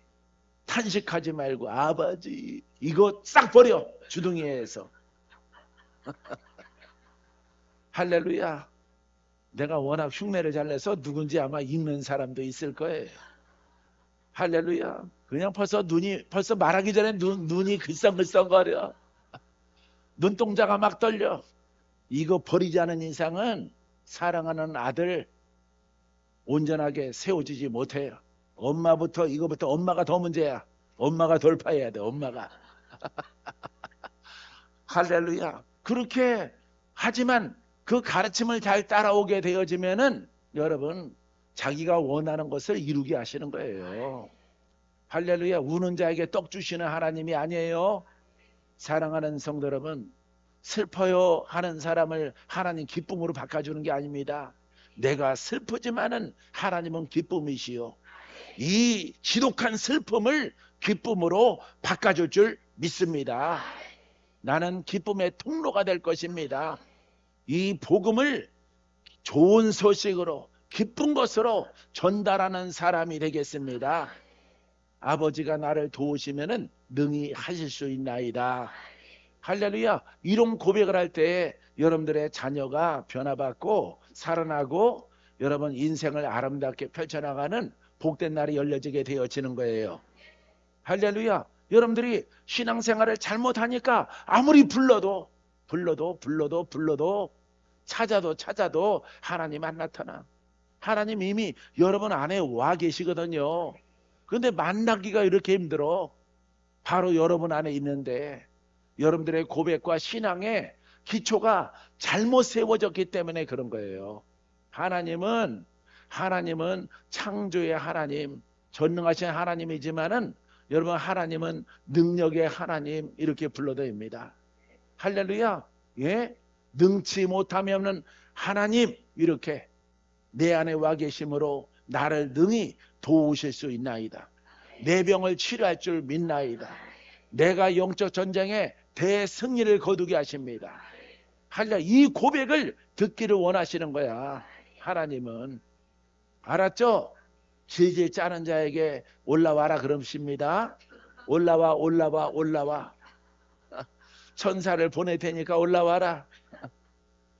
탄식하지 말고 아버지 이거 싹 버려 주둥이에서. 할렐루야. 내가 워낙 흉내를 잘 내서 누군지 아마 읽는 사람도 있을 거예요. 할렐루야. 그냥 벌써 말하기 전에 눈이 글썽글썽거려. 눈동자가 막 떨려. 이거 버리지 않은 이상은 사랑하는 아들 온전하게 세워주지 못해요. 이거부터 엄마가 더 문제야. 엄마가 돌파해야 돼. 엄마가. 할렐루야. 그렇게 하지만 그 가르침을 잘 따라오게 되어지면은 여러분 자기가 원하는 것을 이루게 하시는 거예요. 할렐루야. 우는 자에게 떡 주시는 하나님이 아니에요. 사랑하는 성도 여러분, 슬퍼요 하는 사람을 하나님 기쁨으로 바꿔주는 게 아닙니다. 내가 슬프지만은 하나님은 기쁨이시요. 이 지독한 슬픔을 기쁨으로 바꿔줄 줄 믿습니다. 나는 기쁨의 통로가 될 것입니다. 이 복음을 좋은 소식으로 기쁜 것으로 전달하는 사람이 되겠습니다. 아버지가 나를 도우시면은 능히 하실 수 있나이다. 할렐루야. 이런 고백을 할 때 여러분들의 자녀가 변화받고 살아나고 여러분 인생을 아름답게 펼쳐나가는 복된 날이 열려지게 되어지는 거예요. 할렐루야. 여러분들이 신앙생활을 잘못하니까 아무리 불러도 찾아도 하나님 안 나타나. 하나님 이미 여러분 안에 와 계시거든요. 그런데 만나기가 이렇게 힘들어. 바로 여러분 안에 있는데 여러분들의 고백과 신앙의 기초가 잘못 세워졌기 때문에 그런 거예요. 하나님은 창조의 하나님, 전능하신 하나님이지만은 여러분 하나님은 능력의 하나님 이렇게 불러도 됩니다. 할렐루야. 예? 능치 못함이 없는 하나님 이렇게 내 안에 와 계심으로 나를 능히 도우실 수 있나이다. 내 병을 치료할 줄 믿나이다. 내가 영적 전쟁에 대승리를 거두게 하십니다. 할렐루야. 이 고백을 듣기를 원하시는 거야. 하나님은. 알았죠? 질질 짜는 자에게 올라와라 그러십니다. 올라와 올라와 올라와. 천사를 보낼 테니까 올라와라.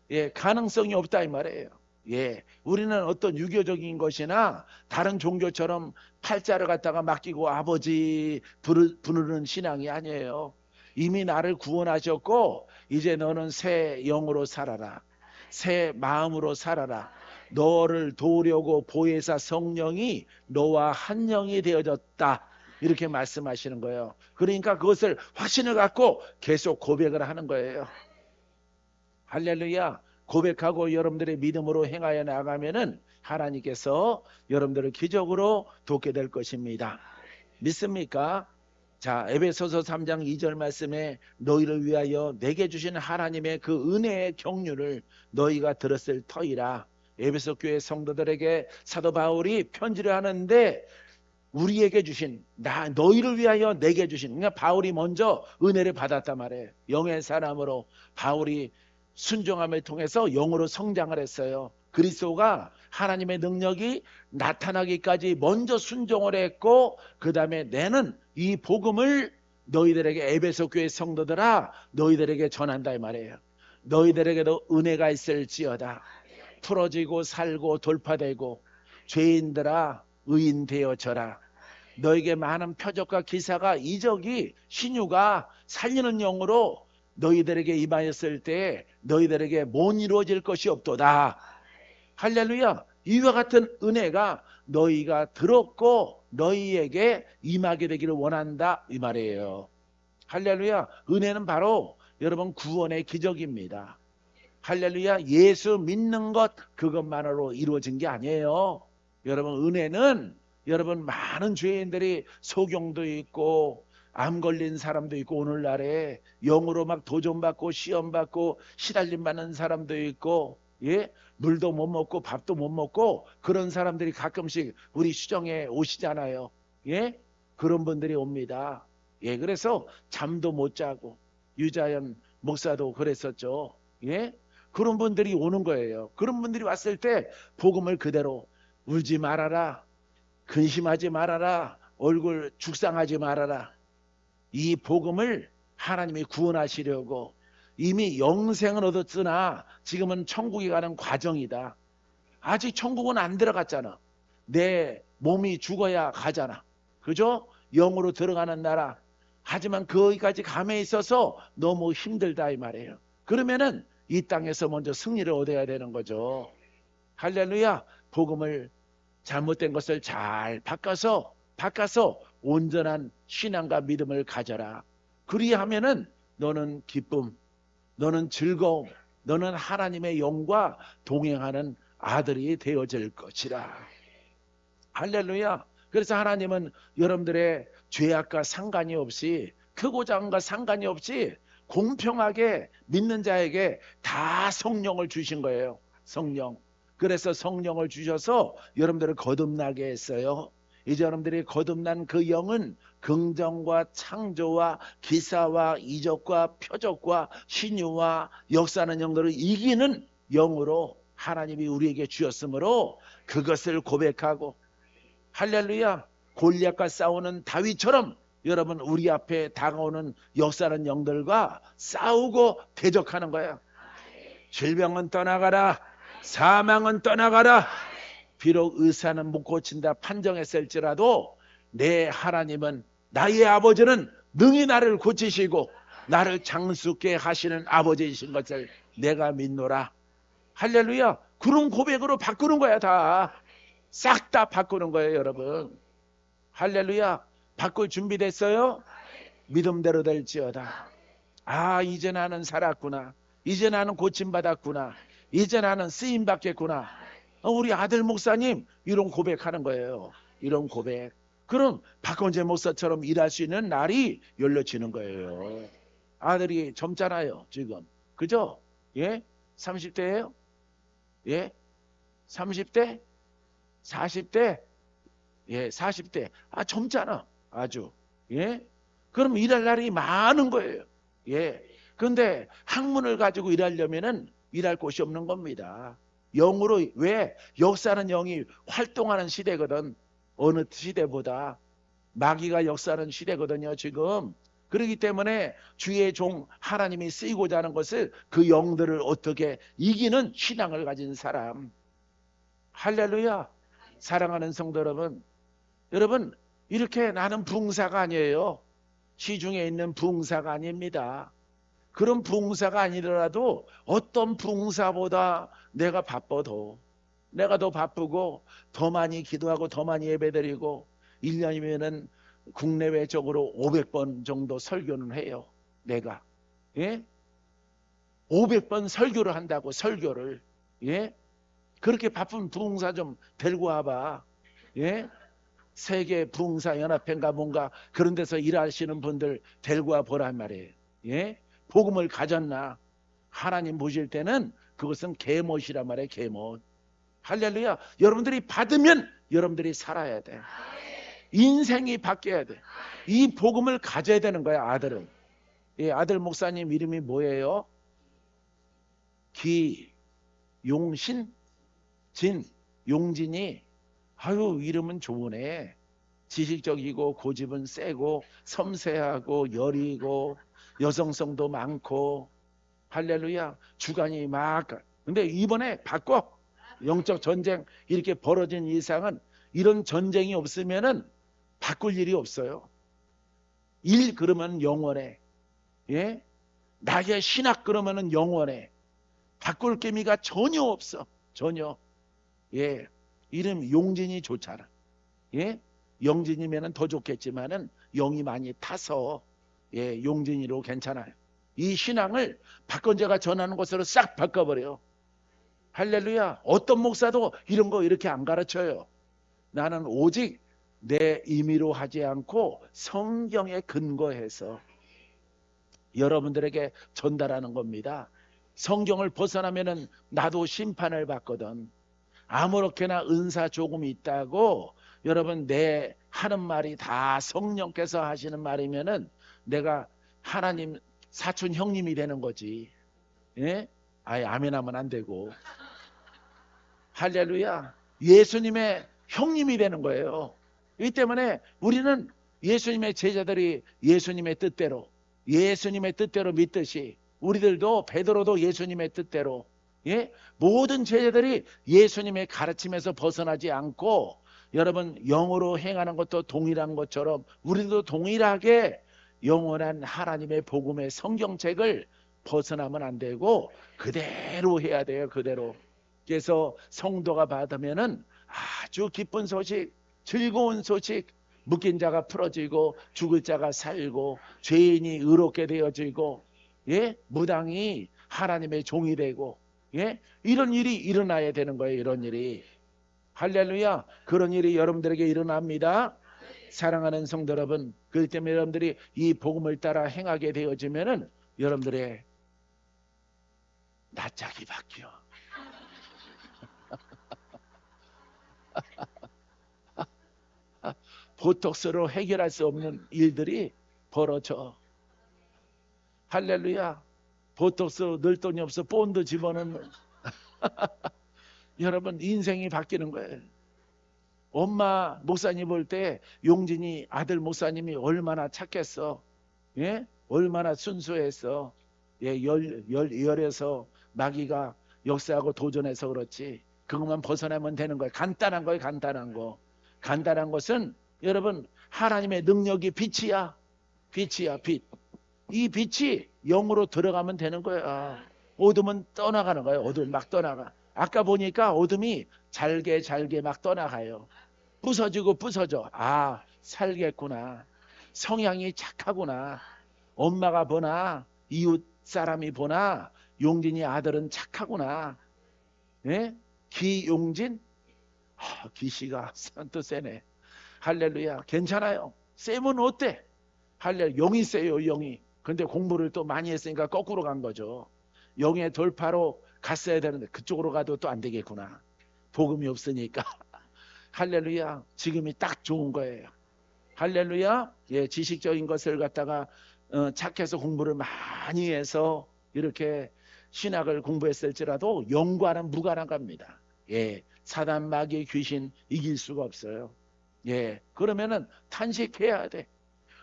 예, 가능성이 없다 이 말이에요. 예, 우리는 어떤 유교적인 것이나 다른 종교처럼 팔자를 갖다가 맡기고 아버지 부르는 신앙이 아니에요. 이미 나를 구원하셨고 이제 너는 새 영으로 살아라. 새 마음으로 살아라. 너를 도우려고 보혜사 성령이 너와 한 영이 되어졌다. 이렇게 말씀하시는 거예요. 그러니까 그것을 확신을 갖고 계속 고백을 하는 거예요. 할렐루야. 고백하고 여러분들의 믿음으로 행하여 나가면은 하나님께서 여러분들을 기적으로 돕게 될 것입니다. 믿습니까? 자, 에베소서 3장 2절 말씀에 너희를 위하여 내게 주신 하나님의 그 은혜의 경륜을 너희가 들었을 터이라. 에베소 교회 성도들에게 사도 바울이 편지를 하는데 우리에게 주신 너희를 위하여 내게 주신, 그러니까 바울이 먼저 은혜를 받았단 말이에요. 영의 사람으로 바울이 순종함을 통해서 영으로 성장을 했어요. 그리스도가 하나님의 능력이 나타나기까지 먼저 순종을 했고 그 다음에 내는 이 복음을 너희들에게 에베소 교회 성도들아 너희들에게 전한다 이 말이에요. 너희들에게도 은혜가 있을지어다. 풀어지고 살고 돌파되고 죄인들아 의인 되어져라. 너에게 많은 표적과 기사가 이적이 신유가 살리는 영으로 너희들에게 임하였을 때 너희들에게 못 이루어질 것이 없도다. 할렐루야. 이와 같은 은혜가 너희가 들었고 너희에게 임하게 되기를 원한다 이 말이에요. 할렐루야. 은혜는 바로 여러분 구원의 기적입니다. 할렐루야. 예수 믿는 것 그것만으로 이루어진 게 아니에요. 여러분 은혜는 여러분 많은 죄인들이 소경도 있고 암 걸린 사람도 있고 오늘날에 영으로 막 도전받고 시험받고 시달림 받는 사람도 있고 예? 물도 못 먹고 밥도 못 먹고 그런 사람들이 가끔씩 우리 수정에 오시잖아요. 예? 그런 분들이 옵니다. 예, 그래서 잠도 못 자고 유자연 목사도 그랬었죠. 예? 그런 분들이 오는 거예요. 그런 분들이 왔을 때 복음을 그대로 울지 말아라. 근심하지 말아라. 얼굴 죽상하지 말아라. 이 복음을 하나님이 구원하시려고 이미 영생을 얻었으나 지금은 천국에 가는 과정이다. 아직 천국은 안 들어갔잖아. 내 몸이 죽어야 가잖아. 그죠? 영으로 들어가는 나라. 하지만 거기까지 감에 있어서 너무 힘들다 이 말이에요. 그러면은 이 땅에서 먼저 승리를 얻어야 되는 거죠. 할렐루야. 복음을 잘못된 것을 잘 바꿔서 온전한 신앙과 믿음을 가져라. 그리하면은 너는 기쁨, 너는 즐거움, 너는 하나님의 영과 동행하는 아들이 되어질 것이라. 할렐루야. 그래서 하나님은 여러분들의 죄악과 상관이 없이 크고 작은과 상관이 없이 공평하게 믿는 자에게 다 성령을 주신 거예요. 성령. 그래서 성령을 주셔서 여러분들을 거듭나게 했어요. 이제 여러분들이 거듭난 그 영은 긍정과 창조와 기사와 이적과 표적과 신유와 역사하는 영들을 이기는 영으로 하나님이 우리에게 주셨으므로 그것을 고백하고 할렐루야. 골리앗과 싸우는 다윗처럼 여러분 우리 앞에 다가오는 역사하는 영들과 싸우고 대적하는 거예요. 질병은 떠나가라. 사망은 떠나가라. 비록 의사는 못 고친다 판정했을지라도 내 하나님은 나의 아버지는 능히 나를 고치시고 나를 장수케 하시는 아버지이신 것을 내가 믿노라. 할렐루야. 그런 고백으로 바꾸는 거야. 다 싹 다 바꾸는 거예요 여러분. 할렐루야. 바꿀 준비됐어요? 믿음대로 될지어다. 아 이제 나는 살았구나. 이제 나는 고침받았구나. 이제 나는 쓰임받겠구나. 우리 아들 목사님 이런 고백하는 거예요. 이런 고백. 그럼 박건재 목사처럼 일할 수 있는 날이 열려지는 거예요. 아들이 젊잖아요 지금. 그죠? 예? 30대예요? 예? 30대? 40대? 예, 40대. 아 젊잖아 아주. 예? 그럼 일할 날이 많은 거예요. 예. 그런데 학문을 가지고 일하려면은 일할 곳이 없는 겁니다. 영으로, 왜? 역사는 영이 활동하는 시대거든. 어느 시대보다. 마귀가 역사하는 시대거든요, 지금. 그렇기 때문에 주의 종 하나님이 쓰이고자 하는 것을, 그 영들을 어떻게 이기는 신앙을 가진 사람. 할렐루야. 사랑하는 성도 여러분, 여러분 이렇게 나는 부흥사가 아니에요. 시중에 있는 부흥사가 아닙니다. 그런 부흥사가 아니더라도 어떤 부흥사보다 내가 바빠도, 내가 더 바쁘고 더 많이 기도하고 더 많이 예배드리고 1년이면은 국내외적으로 500번 정도 설교는 해요. 내가. 예? 500번 설교를 한다고, 설교를. 예? 그렇게 바쁜 부흥사 좀 데리고 와봐. 예? 세계 부흥사 연합회인가 뭔가 그런 데서 일하시는 분들 데리고 와 보란 말이에요. 예? 복음을 가졌나? 하나님 보실 때는 그것은 개못이란 말이에요. 개못. 할렐루야. 여러분들이 받으면 여러분들이 살아야 돼. 인생이 바뀌어야 돼. 이 복음을 가져야 되는 거야, 아들은. 예, 아들 목사님 이름이 뭐예요? 용신? 용진이. 아유, 이름은 좋으네. 지식적이고 고집은 세고 섬세하고 여리고 여성성도 많고. 할렐루야. 주관이 막. 근데 이번에 바꿔. 영적 전쟁 이렇게 벌어진 이상은, 이런 전쟁이 없으면은 바꿀 일이 없어요. 일 그러면 영원해. 예? 나의 신학 그러면은 영원해. 바꿀 기미가 전혀 없어. 전혀. 예. 이름 용진이 좋잖아. 예? 영진이면은 더 좋겠지만은 영이 많이 타서, 예, 용진이로 괜찮아요. 이 신앙을 박건재가 전하는 것으로 싹 바꿔버려요. 할렐루야. 어떤 목사도 이런 거 이렇게 안 가르쳐요. 나는 오직 내 임의로 하지 않고 성경에 근거해서 여러분들에게 전달하는 겁니다. 성경을 벗어나면은 나도 심판을 받거든. 아무렇게나 은사 조금 있다고 여러분 내 하는 말이 다 성령께서 하시는 말이면은 내가 하나님 사촌 형님이 되는 거지. 예? 아예 아멘하면 안 되고. 할렐루야. 예수님의 형님이 되는 거예요. 이 때문에 우리는 예수님의 제자들이 예수님의 뜻대로 믿듯이 우리들도 베드로도 예수님의 뜻대로, 예? 모든 제자들이 예수님의 가르침에서 벗어나지 않고 여러분 영으로 행하는 것도 동일한 것처럼 우리도 동일하게 영원한 하나님의 복음의 성경책을 벗어나면 안 되고 그대로 해야 돼요. 그대로. 그래서 성도가 받으면은 아주 기쁜 소식, 즐거운 소식, 묶인 자가 풀어지고 죽을 자가 살고 죄인이 의롭게 되어지고, 예? 무당이 하나님의 종이 되고, 예? 이런 일이 일어나야 되는 거예요. 이런 일이. 할렐루야. 그런 일이 여러분들에게 일어납니다. 사랑하는 성도 여러분, 그렇기 때문에 여러분들이 이 복음을 따라 행하게 되어지면은 여러분들의 낯짝이 바뀌어. 보톡스로 해결할 수 없는 일들이 벌어져. 할렐루야. 보톡스 늘 돈이 없어 본드 집어넣는 여러분 인생이 바뀌는 거예요. 엄마 목사님 볼 때 용진이 아들 목사님이 얼마나 착했어. 예? 얼마나 순수했어. 예, 열에서 마귀가 역사하고 도전해서 그렇지. 그것만 벗어나면 되는 거예요. 간단한 거예요. 간단한 거. 간단한 것은 여러분 하나님의 능력이 빛이야. 빛이야. 빛. 이 빛이 영으로 들어가면 되는 거야. 어둠은 떠나가는 거예요. 어둠 막 떠나가. 아까 보니까 어둠이 잘게 막 떠나가요. 부서지고 부서져. 아, 살겠구나. 성향이 착하구나. 엄마가 보나 이웃 사람이 보나 용진이 아들은 착하구나. 예? 기용진? 기씨가 또 세네. 할렐루야. 괜찮아요. 쌤은 어때? 할렐루야. 영이 세요. 영이. 근데 공부를 또 많이 했으니까 거꾸로 간 거죠. 영의 돌파로 갔어야 되는데 그쪽으로 가도 또 안 되겠구나. 복음이 없으니까. 할렐루야. 지금이 딱 좋은 거예요. 할렐루야. 예, 지식적인 것을 갖다가 착해서 공부를 많이 해서 이렇게 신학을 공부했을지라도 영과는 무관한 겁니다. 예, 사단 마귀 귀신 이길 수가 없어요. 예, 그러면은 탄식해야 돼.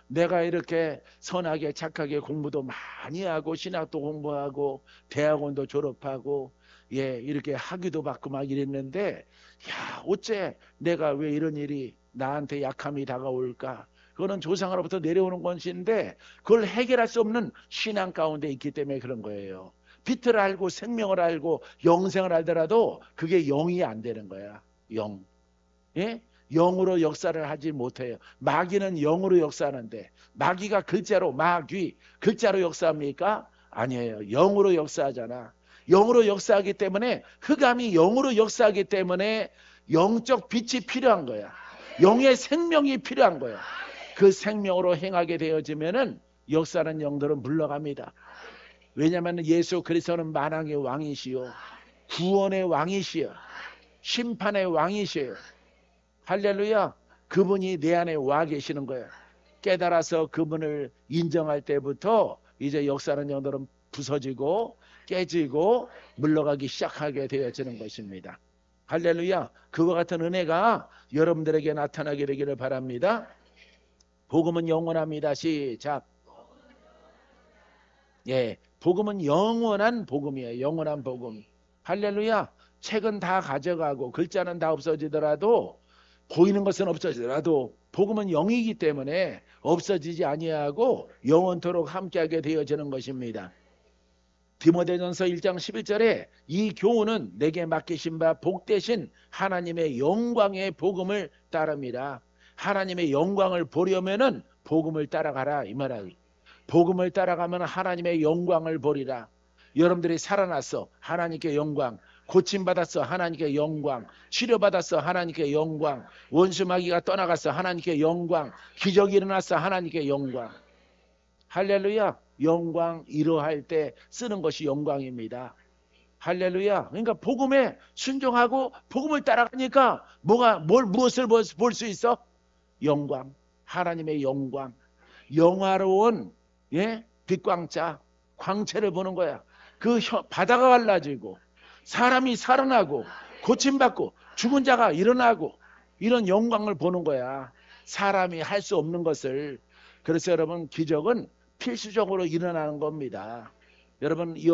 내가 이렇게 선하게 착하게 공부도 많이 하고 신학도 공부하고 대학원도 졸업하고 예, 이렇게 학위도 받고 막 이랬는데 야, 어째 내가 왜 이런 일이 나한테 약함이 다가올까? 그거는 조상으로부터 내려오는 것인데 그걸 해결할 수 없는 신앙 가운데 있기 때문에 그런 거예요. 빛을 알고 생명을 알고 영생을 알더라도 그게 영이 안 되는 거야. 영. 예? 영으로 역사를 하지 못해요. 마귀는 영으로 역사하는데 마귀가 글자로 마귀 글자로 역사합니까? 아니에요. 영으로 역사하잖아. 영으로 역사하기 때문에 흑암이 영으로 역사하기 때문에 영적 빛이 필요한 거야. 영의 생명이 필요한 거야. 그 생명으로 행하게 되어지면은 역사하는 영들은 물러갑니다. 왜냐하면 예수 그리스도는 만왕의 왕이시요 구원의 왕이시요 심판의 왕이시요. 할렐루야. 그분이 내 안에 와 계시는 거예요. 깨달아서 그분을 인정할 때부터 이제 역사하는 영들은 부서지고 깨지고 물러가기 시작하게 되어지는 것입니다. 할렐루야. 그와 같은 은혜가 여러분들에게 나타나게 되기를 바랍니다. 복음은 영원합니다. 시작. 예, 복음은 영원한 복음이에요. 영원한 복음. 할렐루야. 책은 다 가져가고 글자는 다 없어지더라도 보이는 것은 없어지더라도 복음은 영이기 때문에 없어지지 아니하고 영원토록 함께하게 되어지는 것입니다. 디모데전서 1장 11절에 이 교훈은 내게 맡기신 바 복되신 하나님의 영광의 복음을 따릅니다. 하나님의 영광을 보려면은 복음을 따라가라 이 말이에요. 복음을 따라가면 하나님의 영광을 보리라. 여러분들이 살아났어. 하나님께 영광. 고침받았어. 하나님께 영광. 치료받았어. 하나님께 영광. 원수마귀가 떠나갔어. 하나님께 영광. 기적이 일어났어. 하나님께 영광. 할렐루야. 영광 이러할 때 쓰는 것이 영광입니다. 할렐루야. 그러니까 복음에 순종하고 복음을 따라가니까 무엇을 볼 수 있어? 영광. 하나님의 영광. 영화로운 예? 빛광자 광채를 보는 거야. 그 바다가 갈라지고 사람이 살아나고 고침받고 죽은 자가 일어나고 이런 영광을 보는 거야. 사람이 할 수 없는 것을. 그래서 여러분 기적은 필수적으로 일어나는 겁니다. 여러분 이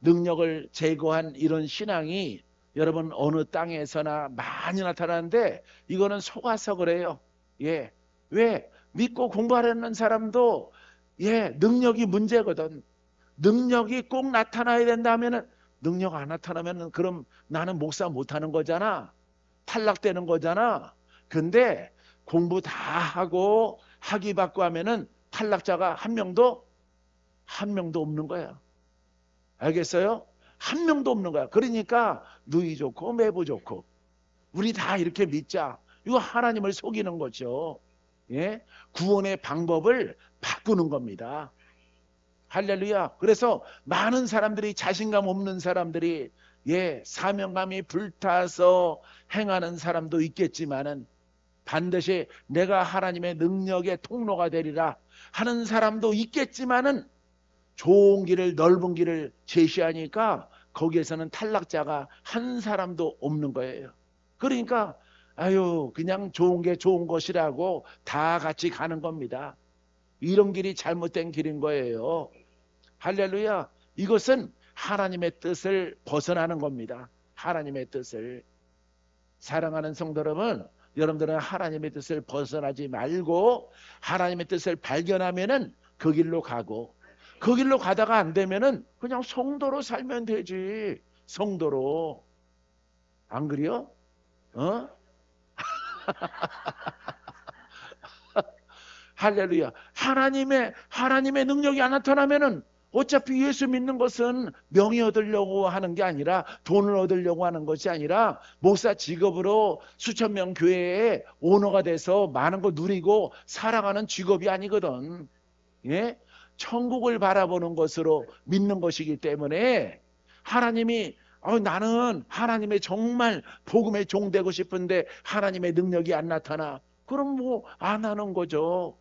능력을 제거한 이런 신앙이 여러분 어느 땅에서나 많이 나타나는데 이거는 속아서 그래요. 예. 왜? 믿고 공부하려는 사람도 예, 능력이 문제거든. 능력이 꼭 나타나야 된다면은 능력 안 나타나면은 그럼 나는 목사 못하는 거잖아. 탈락되는 거잖아. 근데 공부 다 하고 학위 받고 하면은 탈락자가 한 명도 없는 거야. 알겠어요? 한 명도 없는 거야. 그러니까 누이 좋고 매부 좋고 우리 다 이렇게 믿자. 이거 하나님을 속이는 거죠. 예? 구원의 방법을 바꾸는 겁니다. 할렐루야. 그래서 많은 사람들이 자신감 없는 사람들이 예, 사명감이 불타서 행하는 사람도 있겠지만은 반드시 내가 하나님의 능력의 통로가 되리라 하는 사람도 있겠지만은 좋은 길을 넓은 길을 제시하니까 거기에서는 탈락자가 한 사람도 없는 거예요. 그러니까 아유 그냥 좋은 게 좋은 것이라고 다 같이 가는 겁니다. 이런 길이 잘못된 길인 거예요. 할렐루야. 이것은 하나님의 뜻을 벗어나는 겁니다. 하나님의 뜻을. 사랑하는 성도 여러분들은 하나님의 뜻을 벗어나지 말고 하나님의 뜻을 발견하면은 그 길로 가고 그 길로 가다가 안 되면은 그냥 성도로 살면 되지. 성도로. 안 그래요? 어? 할렐루야. 하나님의 능력이 안 나타나면은 어차피 예수 믿는 것은 명예 얻으려고 하는 게 아니라 돈을 얻으려고 하는 것이 아니라 목사 직업으로 수천 명 교회에 오너가 돼서 많은 거 누리고 살아가는 직업이 아니거든. 예? 천국을 바라보는 것으로 믿는 것이기 때문에 하나님이 나는 하나님의 정말 복음의 종 되고 싶은데 하나님의 능력이 안 나타나. 그럼 뭐 안 하는 거죠.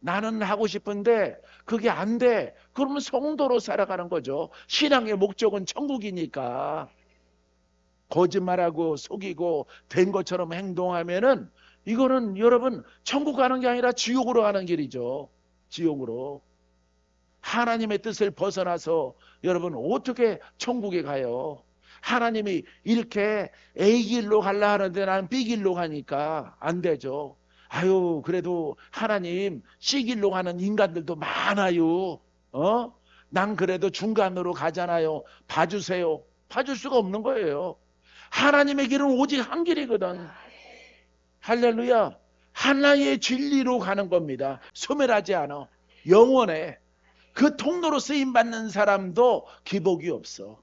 나는 하고 싶은데 그게 안 돼. 그러면 성도로 살아가는 거죠. 신앙의 목적은 천국이니까. 거짓말하고 속이고 된 것처럼 행동하면은 이거는 여러분 천국 가는 게 아니라 지옥으로 가는 길이죠. 지옥으로. 하나님의 뜻을 벗어나서 여러분 어떻게 천국에 가요? 하나님이 이렇게 A 길로 가려 하는데 나는 B 길로 가니까 안 되죠. 아유, 그래도 하나님 C 길로 가는 인간들도 많아요. 난 그래도 중간으로 가잖아요. 봐주세요. 봐줄 수가 없는 거예요. 하나님의 길은 오직 한 길이거든. 할렐루야. 하나의 진리로 가는 겁니다. 소멸하지 않아. 영원해. 그 통로로 쓰임받는 사람도 기복이 없어.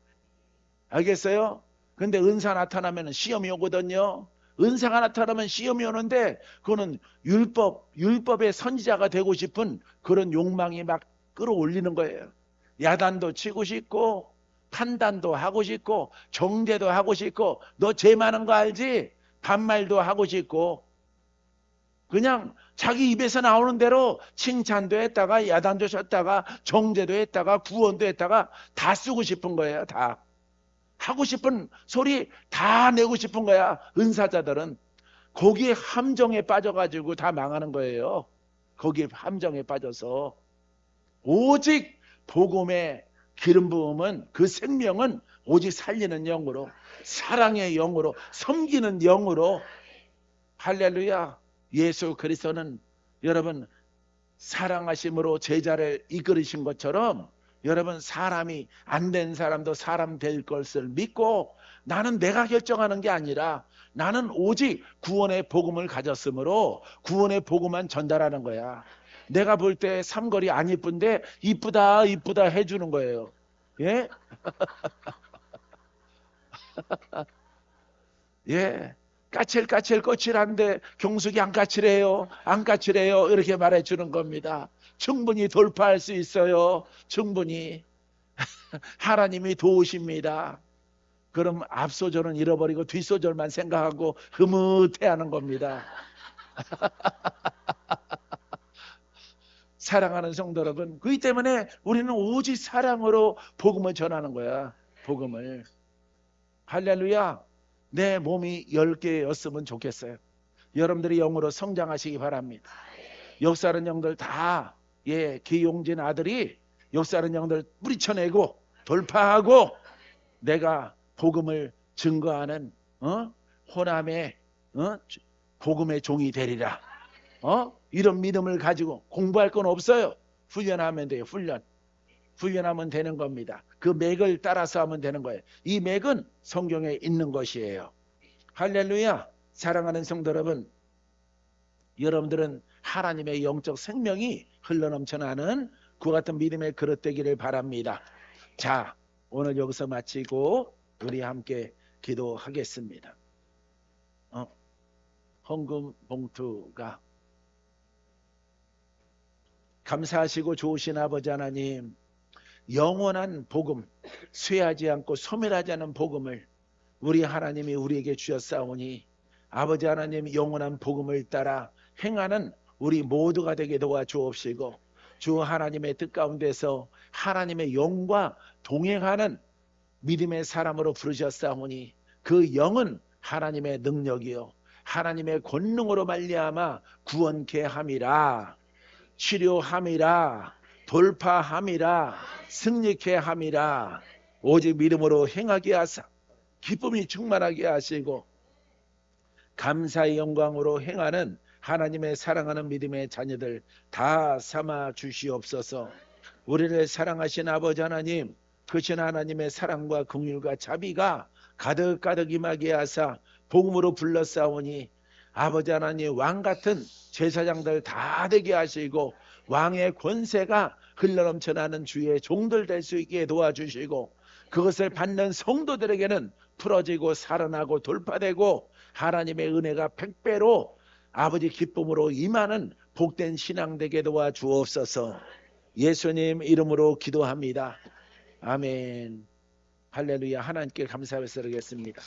알겠어요? 근데 은사 나타나면 시험이 오거든요. 은사가 나타나면 시험이 오는데 그거는 율법의 선지자가 되고 싶은 그런 욕망이 막 끌어올리는 거예요. 야단도 치고 싶고 판단도 하고 싶고 정죄도 하고 싶고 너 죄 많은 거 알지? 반말도 하고 싶고 그냥 자기 입에서 나오는 대로 칭찬도 했다가 야단도 쳤다가 정죄도 했다가 구원도 했다가 다 쓰고 싶은 거예요. 다. 하고 싶은 소리 다 내고 싶은 거야. 은사자들은. 거기에 함정에 빠져가지고 다 망하는 거예요. 거기에 함정에 빠져서. 오직 복음의 기름 부음은 그 생명은 오직 살리는 영으로 사랑의 영으로 섬기는 영으로 할렐루야. 예수 그리스도는 여러분 사랑하심으로 제자를 이끌으신 것처럼 여러분 사람이 안 된 사람도 사람 될 것을 믿고 나는 내가 결정하는 게 아니라 나는 오직 구원의 복음을 가졌으므로 구원의 복음만 전달하는 거야. 내가 볼 때 삼거리 안 이쁜데 이쁘다 이쁘다 해주는 거예요. 예? 예. 까칠까칠 거칠한데 경숙이 안 까칠해요. 안 까칠해요. 이렇게 말해 주는 겁니다. 충분히 돌파할 수 있어요. 충분히. 하나님이 도우십니다. 그럼 앞소절은 잃어버리고 뒷소절만 생각하고 흐뭇해하는 겁니다. 사랑하는 성도 여러분, 그렇기 때문에 우리는 오직 사랑으로 복음을 전하는 거야. 복음을. 할렐루야. 내 몸이 10개였으면 좋겠어요. 여러분들이 영으로 성장하시기 바랍니다. 역사하는 영들 다 기용진 아들이 역사하는 영들 뿌리쳐내고 돌파하고 내가 복음을 증거하는 호남의 복음의 종이 되리라. 이런 믿음을 가지고 공부할 건 없어요. 훈련하면 돼요. 훈련하면 되는 겁니다. 그 맥을 따라서 하면 되는 거예요. 이 맥은 성경에 있는 것이에요. 할렐루야. 사랑하는 성도 여러분, 여러분들은 하나님의 영적 생명이 흘러넘쳐나는 그와 같은 믿음의 그릇 되기를 바랍니다. 자, 오늘 여기서 마치고 우리 함께 기도하겠습니다. 헌금 봉투가 감사하시고 좋으신 아버지 하나님, 영원한 복음, 쇠하지 않고 소멸하지 않은 복음을 우리 하나님이 우리에게 주셨사오니 아버지 하나님 영원한 복음을 따라 행하는 우리 모두가 되게 도와주옵시고 주 하나님의 뜻 가운데서 하나님의 영과 동행하는 믿음의 사람으로 부르셨사오니 그 영은 하나님의 능력이요 하나님의 권능으로 말미암아 구원케 함이라. 치료함이라. 돌파함이라. 승리케 함이라. 오직 믿음으로 행하게 하사 기쁨이 충만하게 하시고 감사의 영광으로 행하는 하나님의 사랑하는 믿음의 자녀들 다 삼아 주시옵소서. 우리를 사랑하신 아버지 하나님, 크신 하나님의 사랑과 긍휼과 자비가 가득가득 임하게 하사 복음으로 불러싸오니 아버지 하나님 왕같은 제사장들 다 되게 하시고 왕의 권세가 흘러넘쳐나는 주의 종들 될 수 있게 도와주시고 그것을 받는 성도들에게는 풀어지고 살아나고 돌파되고 하나님의 은혜가 100배로 아버지 기쁨으로 임하는 복된 신앙 되게 도와주옵소서. 예수님 이름으로 기도합니다. 아멘. 할렐루야. 하나님께 감사하며 드리겠습니다.